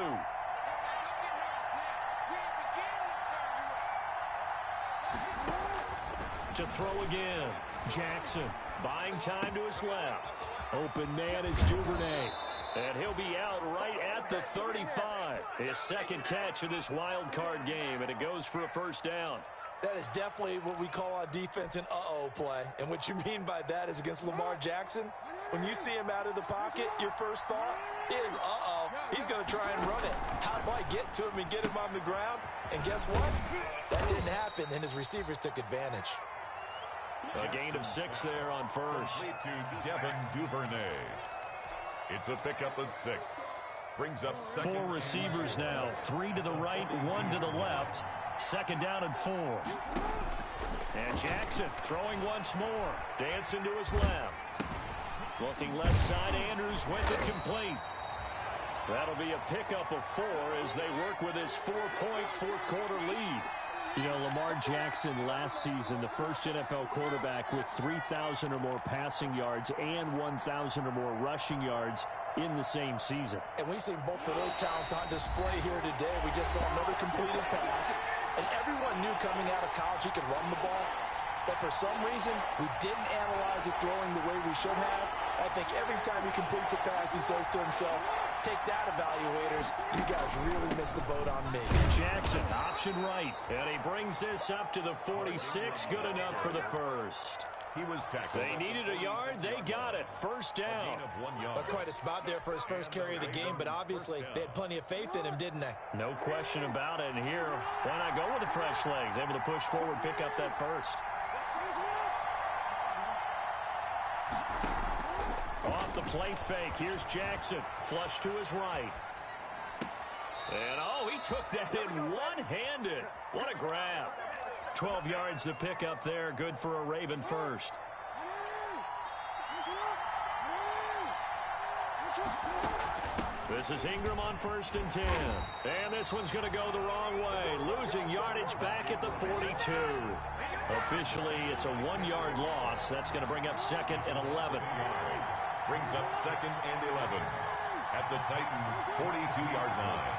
To throw again. Jackson buying time to his left. Open man is Duvernay. And he'll be out right at the 35. His 2nd catch of this wild card game, and it goes for a 1st down. That is definitely what we call on defense an uh-oh play. And what you mean by that is against Lamar Jackson, when you see him out of the pocket, your first thought is, uh-oh, he's going to try and run it. How do I get to him and get him on the ground? And guess what? That didn't happen, and his receivers took advantage. A gain of 6 there on 1st. To Devin Duvernay. It's a pickup of 6. Brings up 2nd. 4 receivers now. 3 to the right, 1 to the left. 2nd down and 4. And Jackson throwing once more. Dancing to his left. Looking left side, Andrews went incomplete. That'll be a pickup of 4 as they work with his 4-point 4th quarter lead. You know, Lamar Jackson last season, the first NFL quarterback with 3,000 or more passing yards and 1,000 or more rushing yards in the same season. And we've seen both of those talents on display here today. We just saw another completed pass. And everyone knew coming out of college he could run the ball. But for some reason, we didn't analyze it throwing the way we should have. I think every time he completes a pass, he says to himself, take that, evaluators. You guys really missed the boat on me. Jackson, option right. And he brings this up to the 46. Good enough for the 1st. He was tackled. They needed a yard. They got it. 1st down. That's quite a spot there for his first carry of the game, but obviously they had plenty of faith in him, didn't they? No question about it. And here, why not go with the fresh legs? Able to push forward, pick up that 1st. Off the play fake. Here's Jackson. Flush to his right. And, oh, he took that in one-handed. What a grab. 12 yards to pick up there. Good for a Raven 1st. This is Ingram on 1st and 10. And this one's going to go the wrong way. Losing yardage back at the 42. Officially, it's a 1-yard loss. That's going to bring up 2nd and 11. Brings up 2nd and 11 at the Titans' 42-yard line.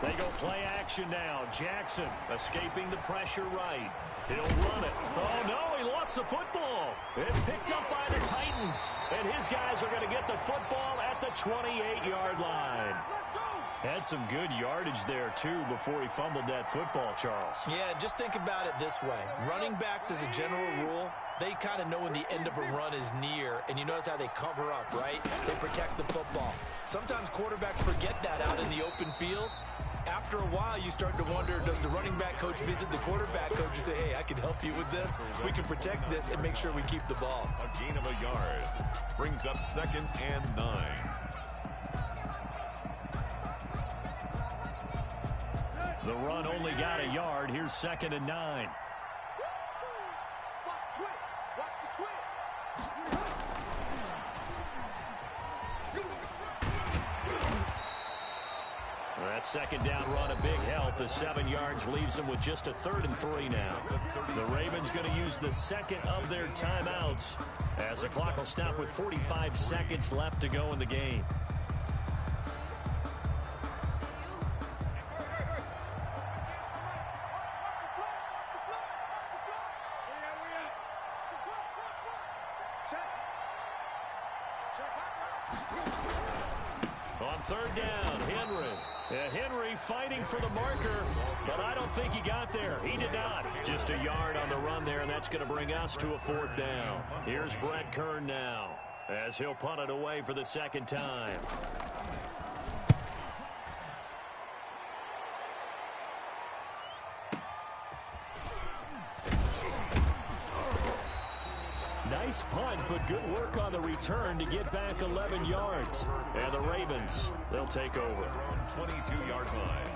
They go play action now. Jackson escaping the pressure right. He'll run it. Oh, no, he lost the football. It's picked up by the Titans. And his guys are going to get the football at the 28-yard line. Had some good yardage there, too, before he fumbled that football, Charles. Yeah, just think about it this way. Running backs, as a general rule, they kind of know when the end of a run is near, and you notice how they cover up, right? They protect the football. Sometimes quarterbacks forget that out in the open field. After a while, you start to wonder, does the running back coach visit the quarterback coach and say, hey, I can help you with this. We can protect this and make sure we keep the ball. A gain of a yard. Brings up 2nd and 9. The run only got a yard. Here's 2nd and 9. Watch the twist. Watch the twist. That 2nd down run, a big help. The 7 yards leaves them with just a 3rd and 3 now. The Ravens going to use the 2nd of their timeouts as the clock will stop with 45 seconds left to go in the game. On 3rd down, Henry. Henry fighting for the marker, but I don't think he got there. He did not. Just a yard on the run there, and that's going to bring us to a 4th down. Here's Brett Kern now, as he'll punt it away for the 2nd time. Nice punt, but good work on the return to get back 11 yards. And the Ravens, they'll take over. 22-yard line.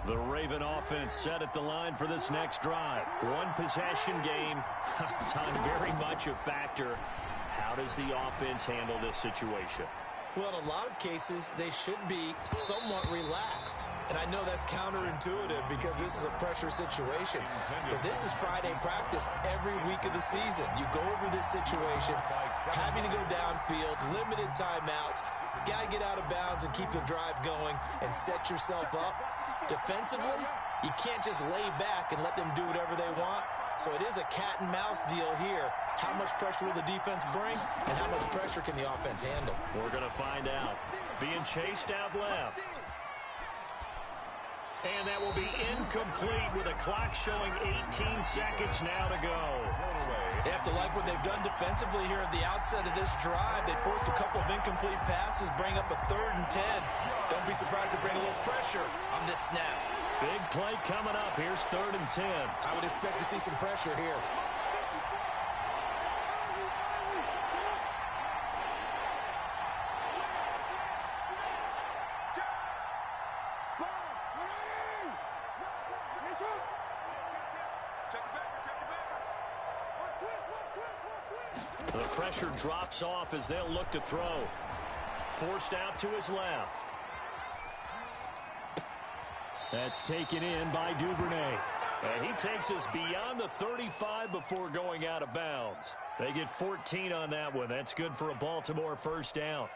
The Raven offense set at the line for this next drive. One possession game. Time very much a factor. How does the offense handle this situation? Well, in a lot of cases, they should be somewhat relaxed. And I know that's counterintuitive because this is a pressure situation. But this is Friday practice every week of the season. You go over this situation, having to go downfield, limited timeouts, got to get out of bounds and keep the drive going and set yourself up. Defensively, you can't just lay back and let them do whatever they want. So it is a cat and mouse deal here. How much pressure will the defense bring, and how much pressure can the offense handle? We're going to find out. Being chased out left. And that will be incomplete with a clock showing 18 seconds now to go. They have to like what they've done defensively here at the outset of this drive. They forced a couple of incomplete passes, bring up a 3rd and 10. Don't be surprised to bring a little pressure on this snap. Big play coming up. Here's 3rd and 10. I would expect to see some pressure here. The pressure drops off as they'll look to throw. Forced out to his left. That's taken in by Duvernay. And he takes us beyond the 35 before going out of bounds. They get 14 on that one. That's good for a Baltimore 1st down.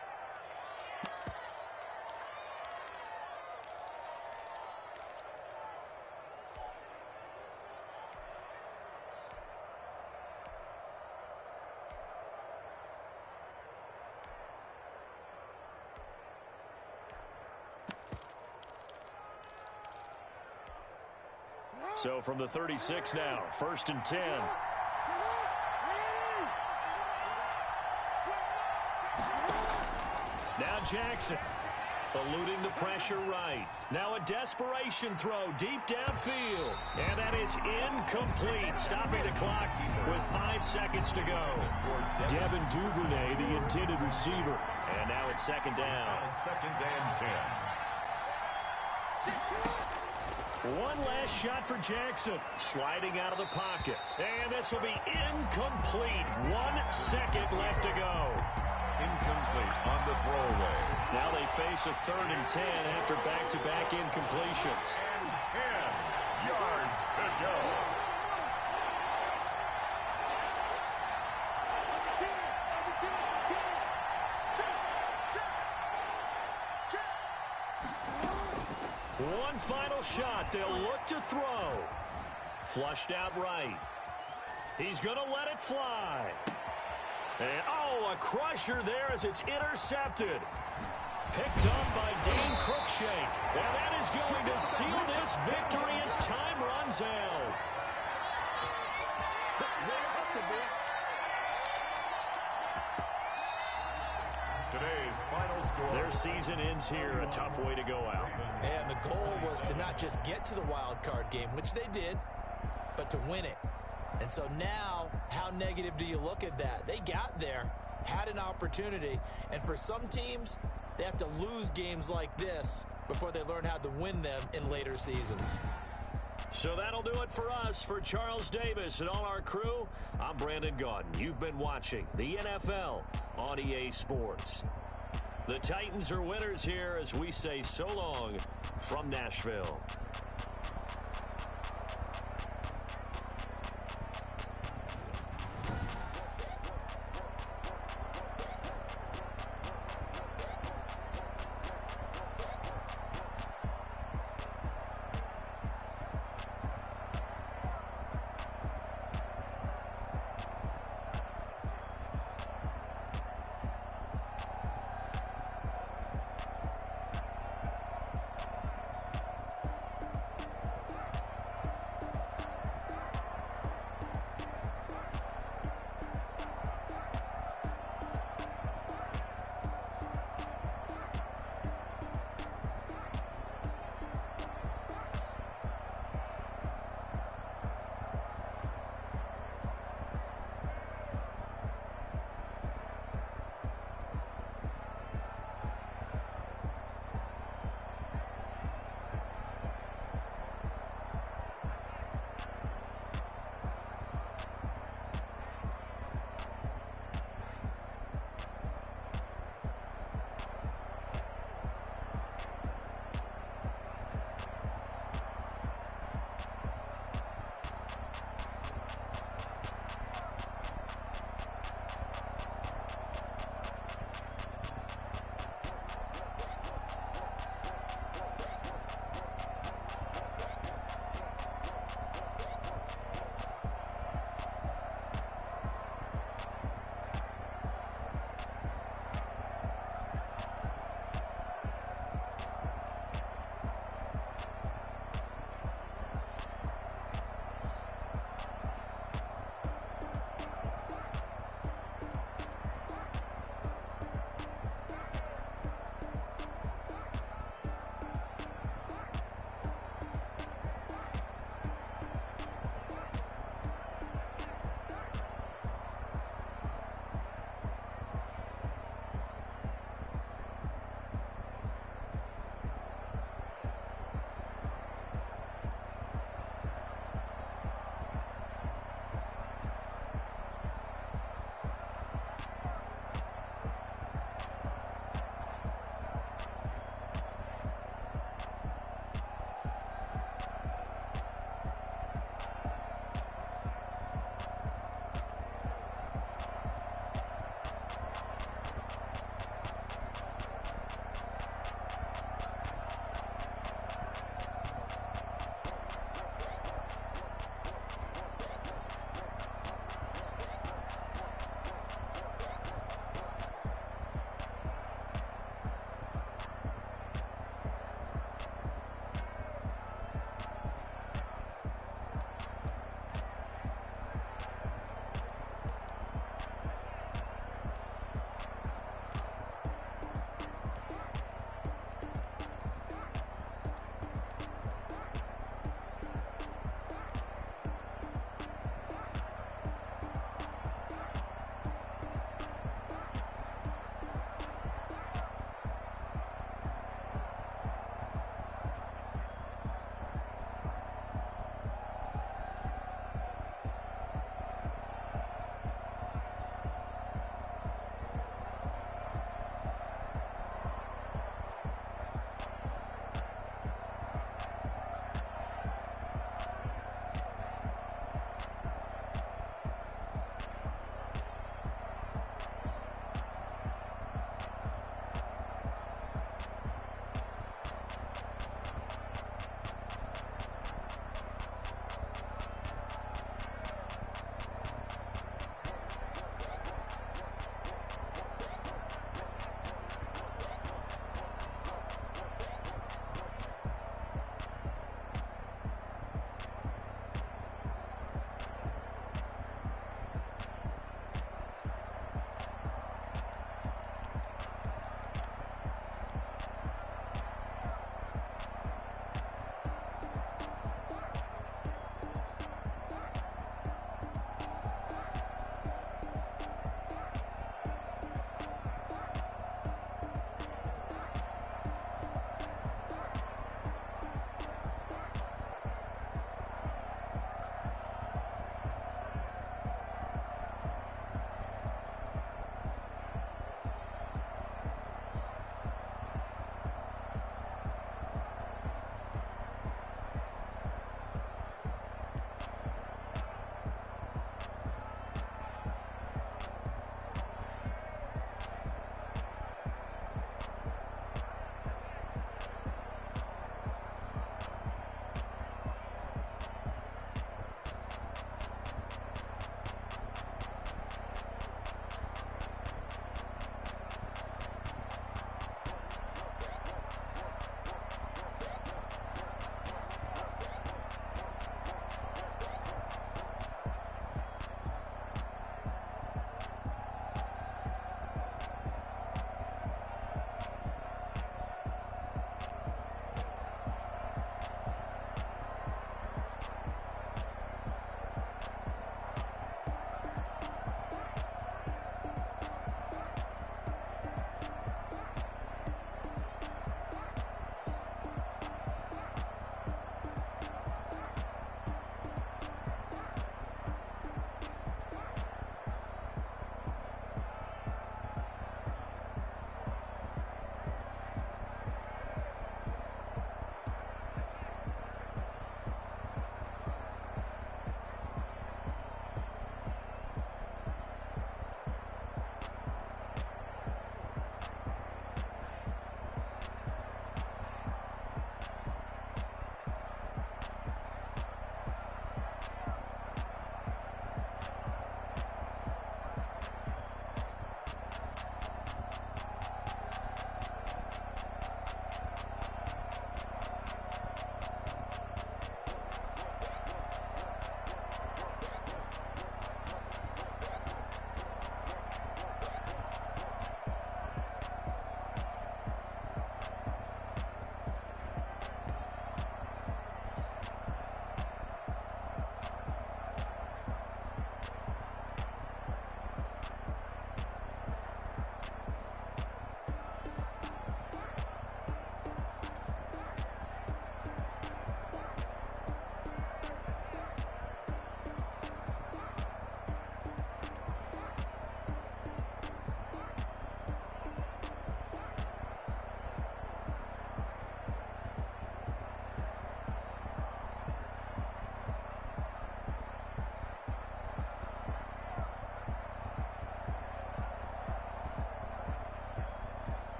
So from the 36 now, 1st and 10. Now Jackson, eluding the pressure right. Now a desperation throw deep downfield. And that is incomplete, stopping the clock with 5 seconds to go. Devin Duvernay, the intended receiver. And now it's 2nd down. 2nd and 10. One last shot for Jackson, sliding out of the pocket. And this will be incomplete. 1 second left to go. Incomplete on the throwaway. Now they face a 3rd and 10 after back-to-back incompletions. And 10 yards to go. One final shot. They'll look to throw. Flushed out right. He's going to let it fly. And, oh, a crusher there as it's intercepted. Picked up by Dane Cruikshank. And that is going to seal this victory as time runs out. Today's final score. Their season ends here. A tough way to go out. And the goal was to not just get to the wild card game, which they did, but to win it. And so now, how negative do you look at that? They got there, had an opportunity, and for some teams, they have to lose games like this before they learn how to win them in later seasons. So that'll do it for us. For Charles Davis and all our crew, I'm Brandon Gaudin. You've been watching the NFL on EA Sports. The Titans are winners here as we say so long from Nashville.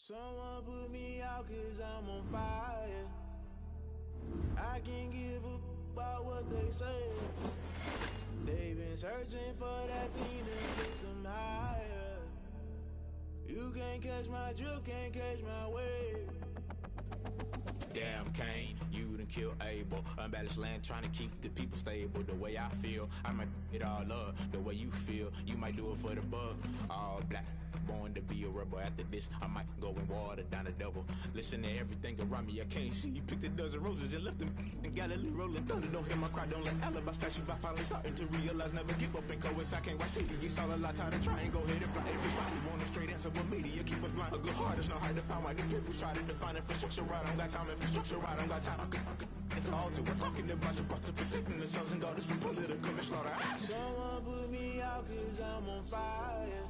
Someone put me out 'cause I'm on fire. I can't give a about what they say. They've been searching for that thing to get them higher. You can't catch my drift, can't catch my wave. Damn, Kane, you done killed Abel. Unbalanced land, trying to keep the people stable. The way I feel, I might it all up. The way you feel, you might do it for the bug. All black, born to be a rebel. After this, I might go and water down the devil. Listen to everything around me, I can't see. You picked a dozen roses and left them in Galilee rolling thunder. Don't hear my cry, don't let alibis pass you. I finally starting to realize, never give up and coincide. Can't watch TV, it's all a lot. Tired of trying, go ahead and fly. Everybody want a straight answer, but media keep us blind. A good heart is not hard to find. Why the people try to define infrastructure right? I don't got time, infrastructure right? I don't got time. It's all to we're talking about your about to protecting the sons and daughters from political manslaughter. Someone put me out 'cause I'm on fire.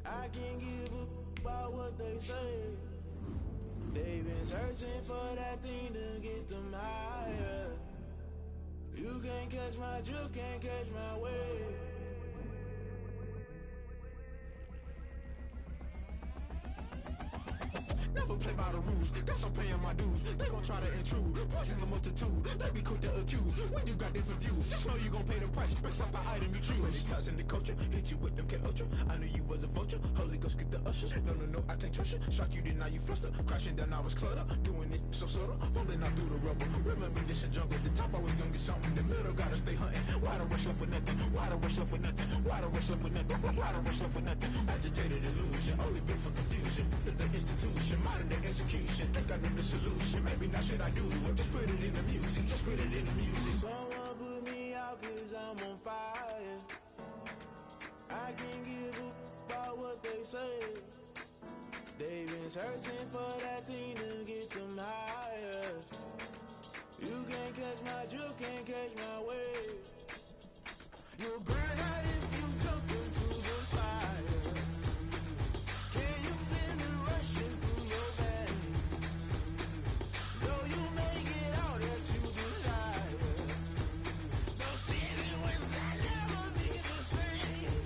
I can't give a about what they say. They've been searching for that thing to get them higher. You can't catch my drift, can't catch my wave. Never play by the rules, guess I'm paying my dues. They gon' try to intrude, poison the multitude. They be quick to accuse, when you got different views. Just know you gon' pay the price, based off the item you choose. Many times in the culture, hit you with them K-Ultra. I knew you was a vulture, Holy Ghost get the ushers. No, I can't trust you. Shock you, then now you fluster. Crashing down, I was cluttered. Doing this so subtle, fumbling out through the rubble. Remember this in jungle, the top always gonna get something. The middle gotta stay hunting. Why the rush left for nothing? Why the rush left for nothing? Why the rush left for nothing? Why the rush left for nothing? Agitated illusion, only built for confusion. The institution, modern day execution. Think I know the solution. Maybe not should I do it? Just put it in the music. Just put it in the music. Someone put me out 'cause I'm on fire. I can't give a about what they say. They've been searching for that thing to get them higher. You can't catch my drift, can't catch my wave. You'll burn out if you jump into the fire. Can you feel it rushing through your veins? Though you make it out that you desire. Those city winds that never be the same.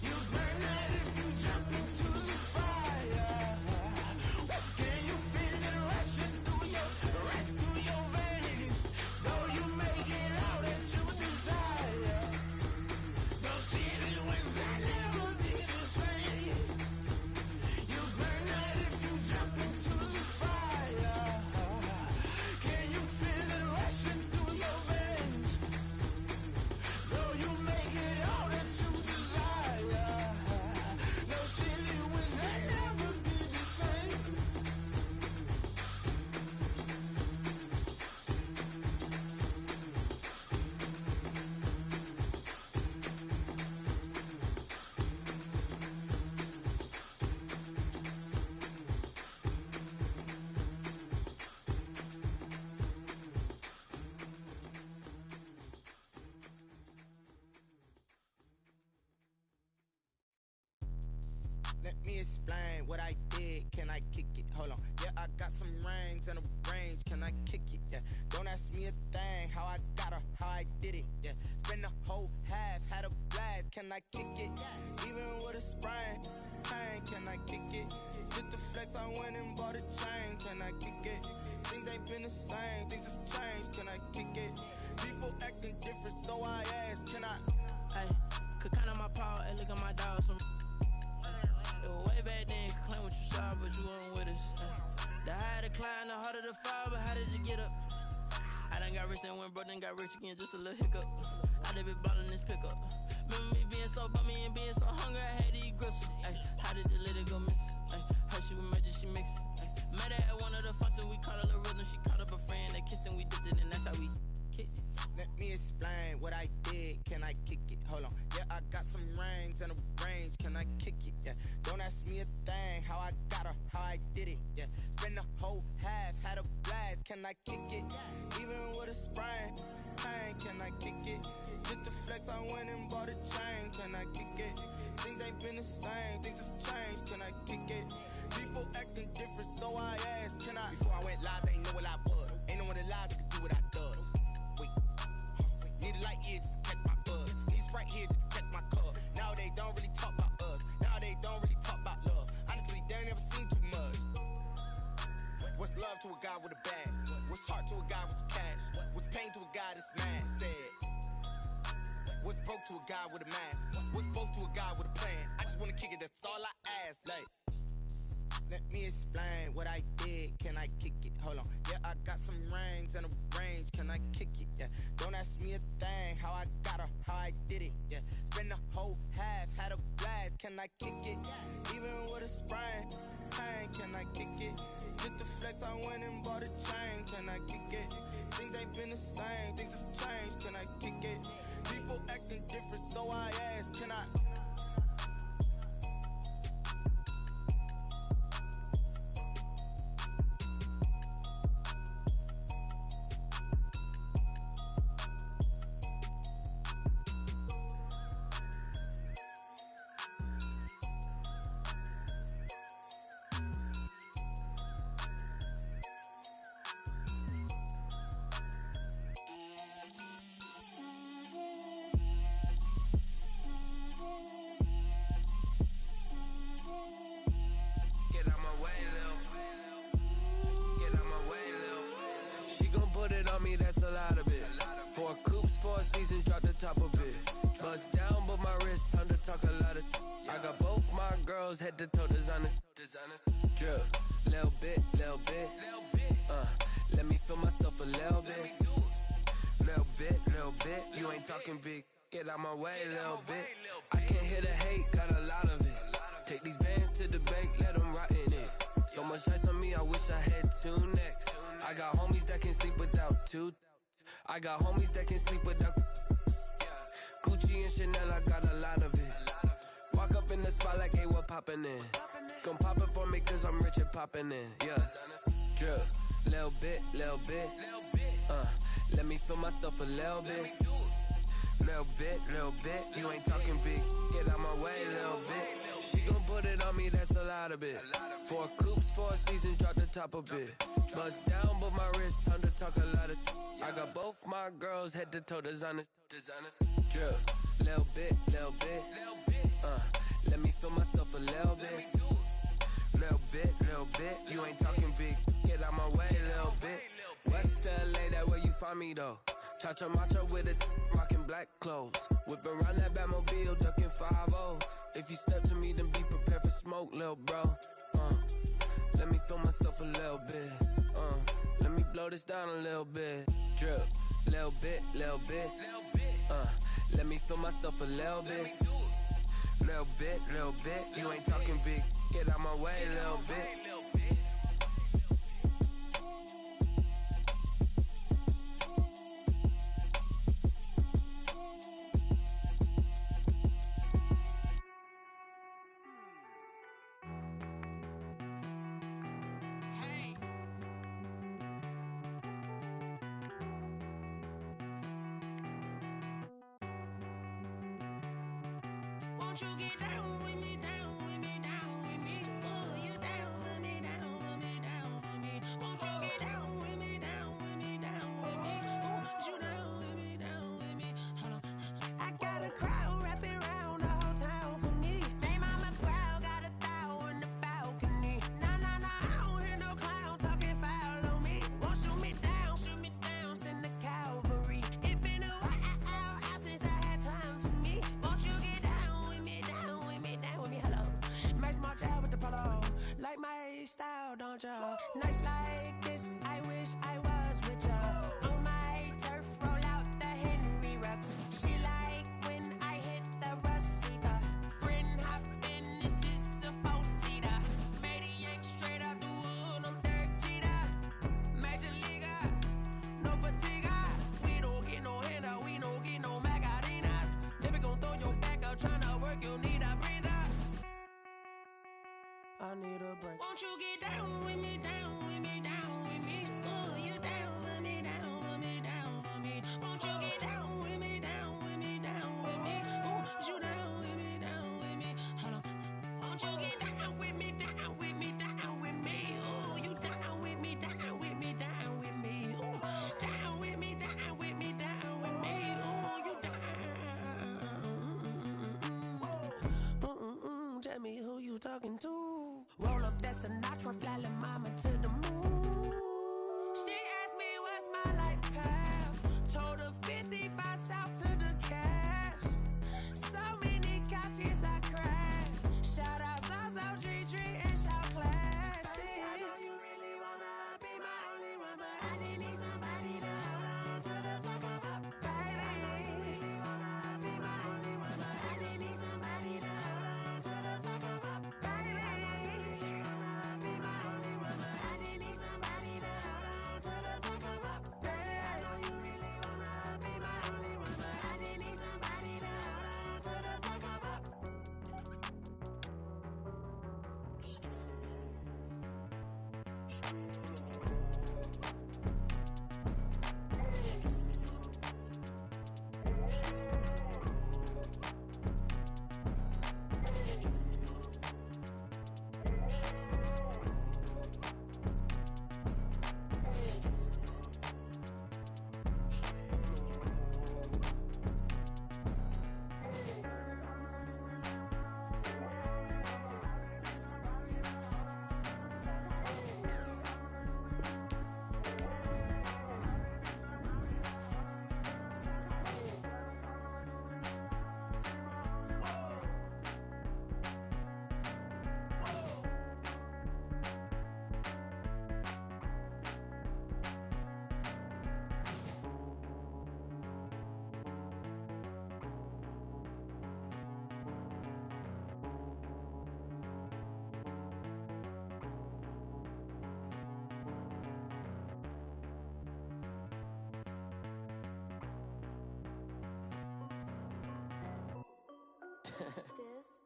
You burn out if you jump into the fire. Can you feel it rushing through your veins? Though you make it out that you desire. Those city winds that never be the same. You burn out if you jump into the fire. Can you feel it rushing through your veins? Though you make it all that you desire. No silly winds that never be the same. Let me explain what I did. Can I kick it? Hold on. Yeah, I got some rings and a range. Can I kick it? Yeah. Don't ask me a thing. How I got her, how I did it. Yeah. Spend the whole half, had a blast. Can I kick it? Even with a sprain. Pain, can I kick it? Just to flex, I went and bought a chain. Can I kick it? Things ain't been the same. Things have changed. Can I kick it? People acting different, so I ask. Can I? Hey, could count on my power and look at my dogs from. It was way back then, could claim what you saw, but you weren't with us. The higher the climb, the harder the fall, but how did you get up? I done got rich and went broke, then got rich again, just a little hiccup. I done been ballin' this pickup. Remember me being so bummy and being so hungry, I had to eat gristle. Ay, how did you let it go miss? Ay, her she was magic, she mixed. Met her at one of the functions, we caught a little rhythm, she caught up a friend, they kissed and we dipped it, and that's how we kicked it. Let me explain what I did. Can I kick it? Hold on. Yeah, I got some rings and a range. Can I kick it? Yeah. Don't ask me a thing. How I got her, how I did it. Yeah. Spend the whole half, had a blast. Can I kick it? Even with a sprain. Pain, can I kick it? Just to flex, I went and bought a chain. Can I kick it? Things ain't been the same. Things have changed. Can I kick it? People acting different, so I asked. Can I? Before I went live, they ain't know what I was. Ain't no one alive that could do what I does. Wait. Need a light here just to catch my buzz. Need Sprite here just to catch my cup. Now they don't really talk about us. Now they don't really talk about love. Honestly, a guy with a bag? What's heart to a guy with some cash? What's pain to a guy that's mad? Said, what's broke to a guy with a mask? What's broke to a guy with a plan? I just wanna kick it, that's all I ask. Like, let me explain what I did. Can I kick it? Hold on. Yeah, I got some rings and a range. Can I kick it? Yeah. Don't ask me a thing. How I got her, how I did it. Yeah. Spend the whole half, had a blast. Can I kick it? Even with a sprain. Pain, can I kick it? Just the flex, I went and bought a chain. Can I kick it? Things ain't been the same. Things have changed. Can I kick it? People acting different, so I ask. Can I? That's a lot of it. 4 coops, 4 seasons, drop the top of it. Bust down, but my wrist, time to talk a lot of. I got both my girls head to toe designer. Drip, little bit. Let me feel myself a little bit. Little bit. You ain't talking big. Get out my way, little bit. I can't hear the hate, got a lot of it. Take these bands to the bank, let them rot in it. So much ice on me, I wish I had 2 necks. I got homies that can sleep without 2. I got homies that can sleep without Gucci and Chanel, I got a lot of it. Walk up in the spot like, hey, what poppin' in? Gon' pop it for me cause I'm rich and poppin' in, yeah. Drip, little bit. Let me feel myself a little bit. Little bit. You ain't talking big, get out my way, little bit. She gon' put it on me, that's a lot of it. 4 coops, 4 seasons, drop the top a bit. Bust down, but my wrist, time to talk a lot of. I got both my girls head to toe designer. Drip, little bit. Let me feel myself a little bit. Little bit. You ain't talking big, get out my way, little bit. West LA, that where you find me though. Cha-cha macha with it, rockin' black clothes. Whip around that Batmobile, duckin' 5-0. If you step to me, then be prepared for smoke, lil' bro. Let me feel myself a little bit. Let me blow this down a little bit. Drip, little bit. Let me feel myself a little bit. Little bit. You ain't talking big. Get out my way, little bit. Won't you get down with me, down with me, down with me? Oh, you down with me, down with me, down with me. Won't you get down with me, down with me, down with me? Oh, you down with me, down with me? Hold on. I got a crowd wrapping around the whole town for me. Made mama proud, got a thou in the balcony. Nah, I don't hear no clown talking foul on me. Won't shoot me down, send the cavalry. It been a while since I had time for me. Won't you get down with me, down with me, down with me? Hello. Max March out with the polo. Like my style, don't ya? Nights like this, I wish I was with ya. On my turf, roll out the Henry Rux. She like when I hit the receiver. Friend hop in, this is a 4-seater. Made a yank straight out the wood, I'm Derek Jeter. Major leaguer, no fatigue. We don't get no handout, we don't get no Magarinas. Never gon' throw your back out, tryna work, you need a breather. I need a break. Won't you get down with me, down with me, down with me? Oh, you down with me, down with me, down with me? Won't you get down with me, down with me, down with me? Oh, you down with me, down with me? Hold on. Won't you get down with me, down with me, down with me? Oh, you down with me, down with me, down with me? Oh, down with me, down with me, down with me? Oh, you down. Tell me who you talking to. Roll up that Sinatra, fly la mama to the moon.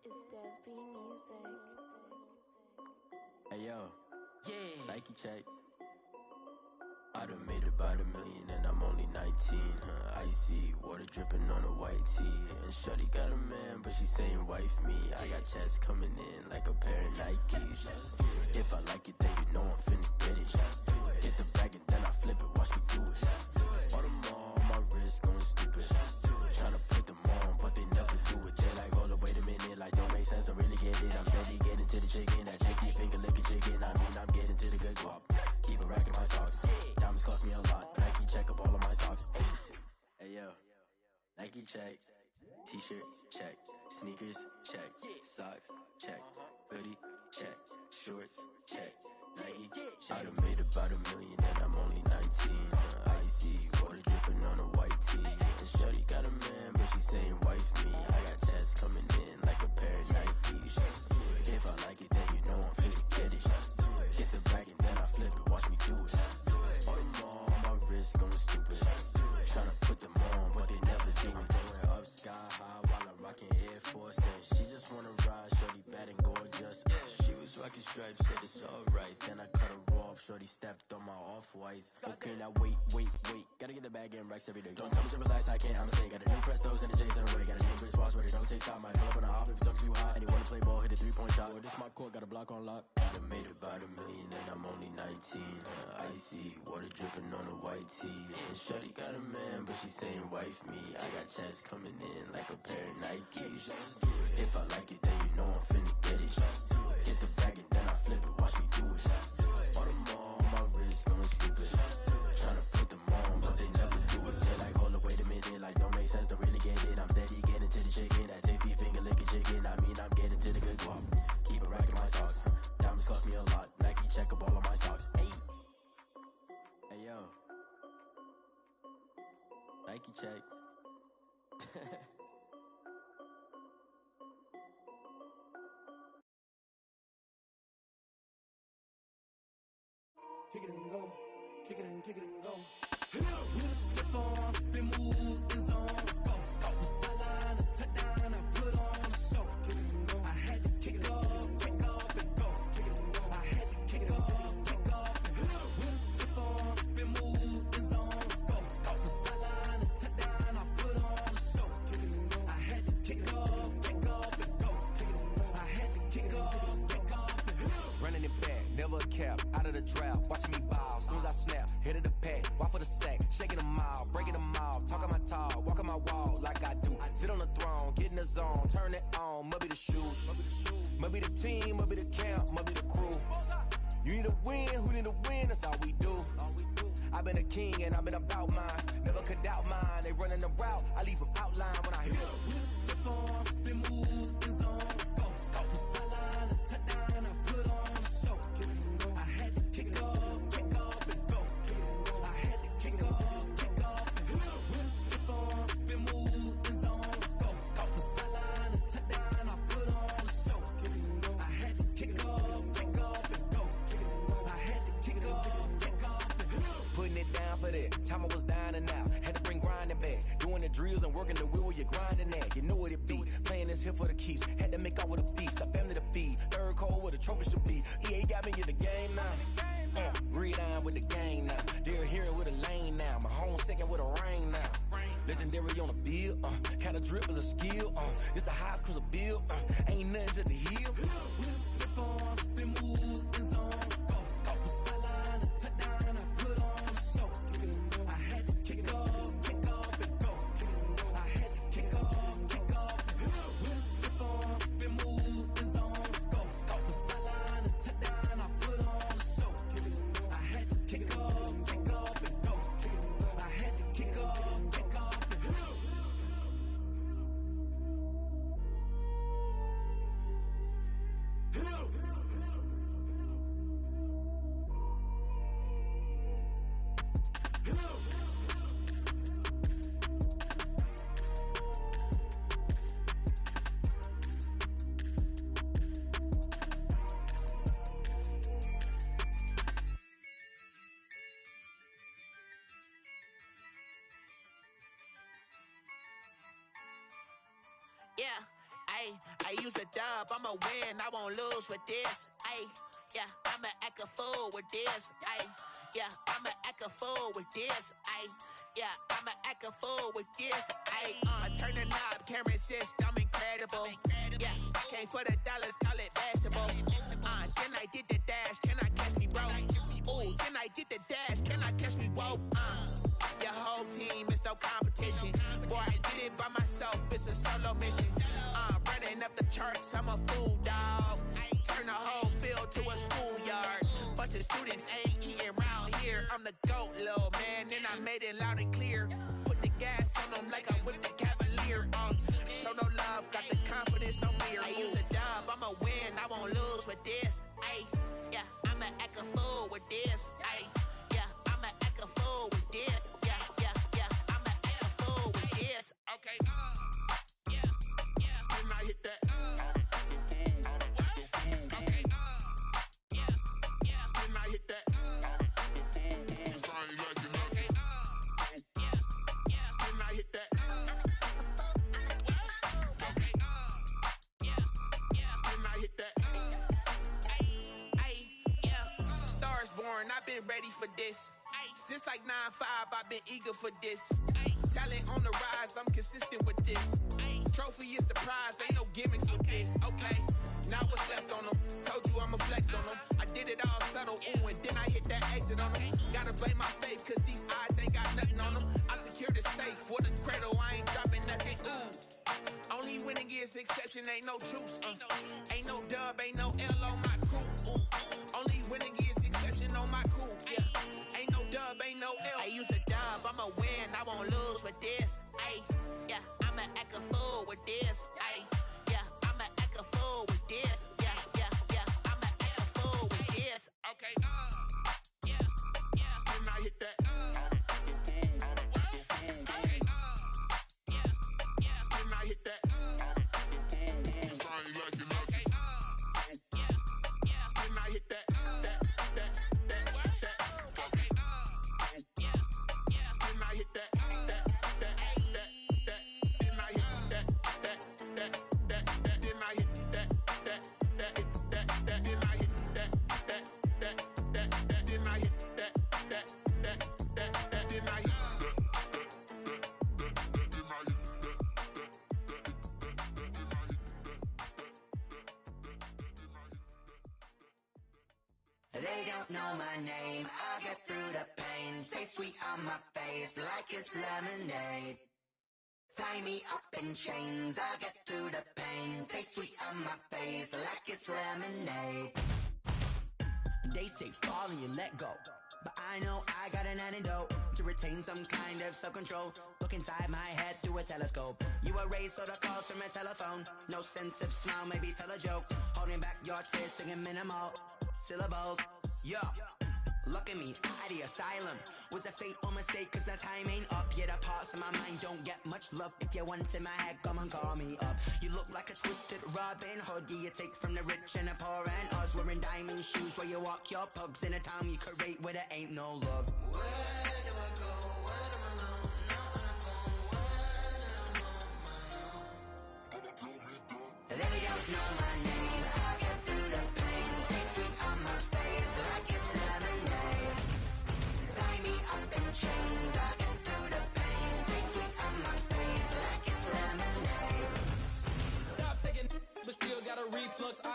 This is Dev B Music. Hey yo, yeah, Nike check. I done made about $1 million and I'm only 19. Icy water dripping on a white tee. And shorty got a man, but she saying wife me. I got checks coming in like a pair of Nikes. If I like it, then you know I'm finna get it. Get the bag and then I flip it, watch me do it. All them on my wrist going stupid. Tryna put them on, but they never do it. They like, hold up, wait a minute, like don't make sense, don't really get it. I'm steady getting to the chicken, that tasty finger licking chicken. I mean, I'm getting to the good guap. Keep a rack in my socks. Diamonds cost me a lot. Nike check up all of my socks. Hey yo, Nike check. T-shirt check. Sneakers check. Socks check. Hoodie check. Shorts check. Nike I done made about $1 million and I'm only 19. Icy water dripping on a white tee. And shorty got a man, but she saying wife me. I got checks coming in like a pair of Nikes. If I like it, then you know I'm finna get it. Get the bag and then I flip it, watch me do it. All them on my wrist going stupid. Tryna put them on, but they never do it. Going up sky high while I'm rocking Air Force. And she just wanna ride, shorty bad and gorgeous. She was rocking stripes, said it's alright. Then I cut her off, shorty stepped on my off-whites. Okay, now wait. Gotta get the bag and racks every day. Don't tell me to relax, I can't, I'ma say. Got a new Prestos and the J's in the way. Got a new British watch, but it don't take time. Might pull up on a hop if it's up too high. And you wanna play ball, hit a 3-point shot. Or this my court, got a block on lock. I done made about $1 million and I'm only 19. Icy water dripping on a white tee. And shorty got a man, but she saying wife me. I got checks coming in like a pair of Nikes. If I like it, then you know I'm finna get it. Get the bag and then I flip it, watch me do it. All them on my wrist going stupid. Tryna put them on, but they never do it. They like, hold up, wait a minute, like don't make sense, don't really get it. I'm steady getting to the chicken, that tasty finger licking chicken. I mean, I'm getting to the good guap. Keep a rack in my socks. Diamonds cost me a lot. Nike check up all of my socks. Hey yo, Nike check. Kick it and go. Kick it and go. With a step on, spin move, in zone, go. From sideline to touchdown, I put on a show. I had to kick off and go. I had to kick off and go. With a step on, spin move, in zone, go. From sideline to touchdown, I put on a show. I had to kick off and go. I had to kick off and go. Running it back, never a cap, out of the draft, watching me ball. Soon as I snap, hit of the pack, walk for the sack, shaking them out, breaking them out, talking my talk, walking my wall like I do. Sit on the throne, get in the zone, turn it on, must be the shoes, must be the team, must be the camp, must be the crew. You need a win, who need a win, that's all we do. I've been a king and I've been about mine, never could doubt mine. They running the route, I leave them outline when I hit them. With a step on, spin move, in zone, go. From sideline to touchdown, I put on a show. I had to kick off and go. I had to kick off and go. With a step on, spin move, in zone, go. From sideline to touchdown, I put on a show. I had to kick off and go. I had to kick off and go. Putting it down for that, time I was down and out. Had to bring grinding back, doing the drills and working the wheel where you're grinding at. You know what it be, playing this here for the keeps. Had to make out with a feast, a family to feed. Third cold where the trophy should be. EA got me in the game now. gridiron with the gang now. They're hearing with a lane now. My home second with a rain now. Legendary on the field, kind of drip is a skill. It's the highest cruiser bill, ain't nothing to the hill. Yeah, I use a dub, I'ma win, I won't lose with this. Yeah, I'ma act a fool with this. Yeah, I'ma act a fool with this. Yeah, I'ma act a fool with this. I turn the knob, camera assist, I'm incredible. Yeah, came for the dollars, call it vegetable. Then I did the dash, can I catch me, bro? Ooh, then I did the dash, can I catch me, whoa? Your whole team is no competition. Boy, I did it by myself, it's a solo mission. Running up the charts, I'm a fool, dog. Turn the whole field to a schoolyard. Bunch of students ain't eating round here. I'm the GOAT, little man, and I made it loud and clear. Put the gas on them like I'm with the Cavalier. Show no love, got the confidence, no fear. I use a dub, I'ma win, I won't lose with this. Yeah, I'ma act a fool with this. Yeah, I'ma act a fool with this. Yeah, I'ma act a fool with this. Okay, Then I hit that. Okay, Then I hit that. Sorry, like you know. Okay, Then I hit that. Okay, Then I hit that. Yeah. Stars born, I've been ready for this. Since like 9-5, I've been eager for this. Talent on the rise, I'm consistent with this. Trophy is the prize, ain't no gimmicks with this. Okay, now what's left on them? Told you I'ma flex on them. I did it all subtle, ooh, and then I hit that exit on them. Gotta blame my faith, cause these odds ain't got nothing on them. I secured the safe for the cradle, I ain't dropping nothing, ooh. Only winning is exception, ain't no truce. Ain't no dub, ain't no L on my crew. Only winning is exception on my crew. Yeah, ain't no dub, ain't no L. I use a dub, I'ma win, I won't lose with this. Yeah, I'ma act a fool with this. Yeah, I'ma act a fool with this. Yeah, I'ma act a fool with this. Okay, Then I hit that. Okay, Then I hit that. Sorry, like you know. Okay, Then I hit that. Okay, Then I hit that. They don't know my name, I'll get through the pain. Taste sweet on my face like it's lemonade. Tie me up in chains, I'll get through the pain. Taste sweet on my face like it's lemonade. They say fall and you let go, but I know I got an antidote to retain some kind of self-control. Look inside my head through a telescope. You erase all the calls from a telephone. No sense of smile, maybe tell a joke. Holding back your tears, singing minimal syllables. Yo, look at me, at the asylum. Was a fate or mistake, cause the time ain't up. Yeah, the parts of my mind don't get much love. If you want in my head, come and call me up. You look like a twisted Robin Hood. Yeah, you take from the rich and the poor and us. Wearing diamond shoes where you walk your pugs. In a town you create where there ain't no love. Where do I go? When I'm alone? Not on the phone. When I'm on my own. They don't know my name. I get through the pain. Taste sweet on my face like it's lemonade.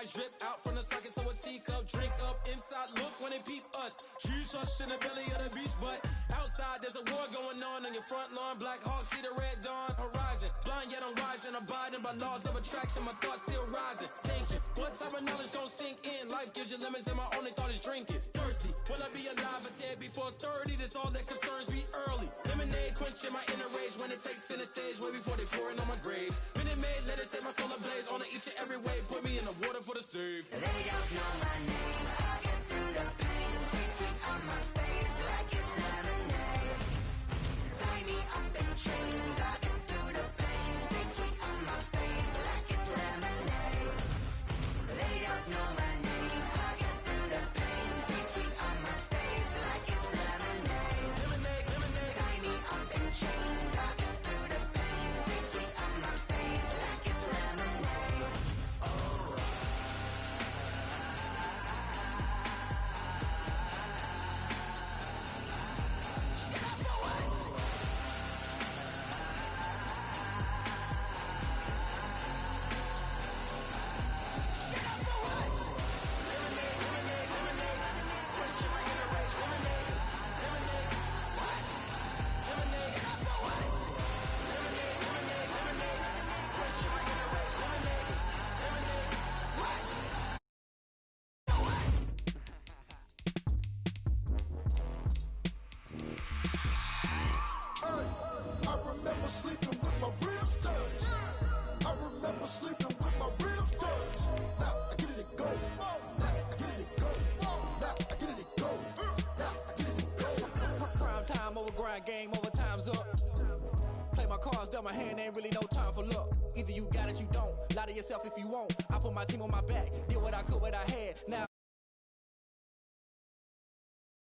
ice drip out from the socket to a teacup. Drink up inside, look when they peep us. Huge us in the belly of the beach, but outside there's a war going on your front lawn. Black Hawk see the red dawn horizon. Blind yet I'm rising, abiding by laws of attraction. My thoughts still rising. Thinking, what type of knowledge gon' sink in? Life gives you lemons and my only thought is drinking. Thirsty, will I be alive or dead before 30? That's all that concerns me early. Lemonade quenching my inner rage when it takes center stage way before they pour it on my grave. Minute Maid, let it set my soul ablaze on each and every way. Put me in the water for the save. They don't know my name. I'll get through the pain. Taste sweet on my face like it's lemonade. Tie me up in chains. I'll get through the pain. Taste sweet on my face like it's lemonade. They don't know my name. I'll get through the pain. Taste sweet on my face like it's lemonade. Tie me up in chains. I'll get through the pain. Taste sweet on my face like it's lemonade. I remember sleeping with my ribs touched. I remember sleeping with my ribs touched. Now I get it and go. Now I get it and go. Now I get it and go. Now I get it and go. Prime time over grind game, over time's up. Play my cards, dealt my hand, ain't really no time for luck. Either you got it, you don't. Lie to yourself if you won't. I put my team on my back, did what I could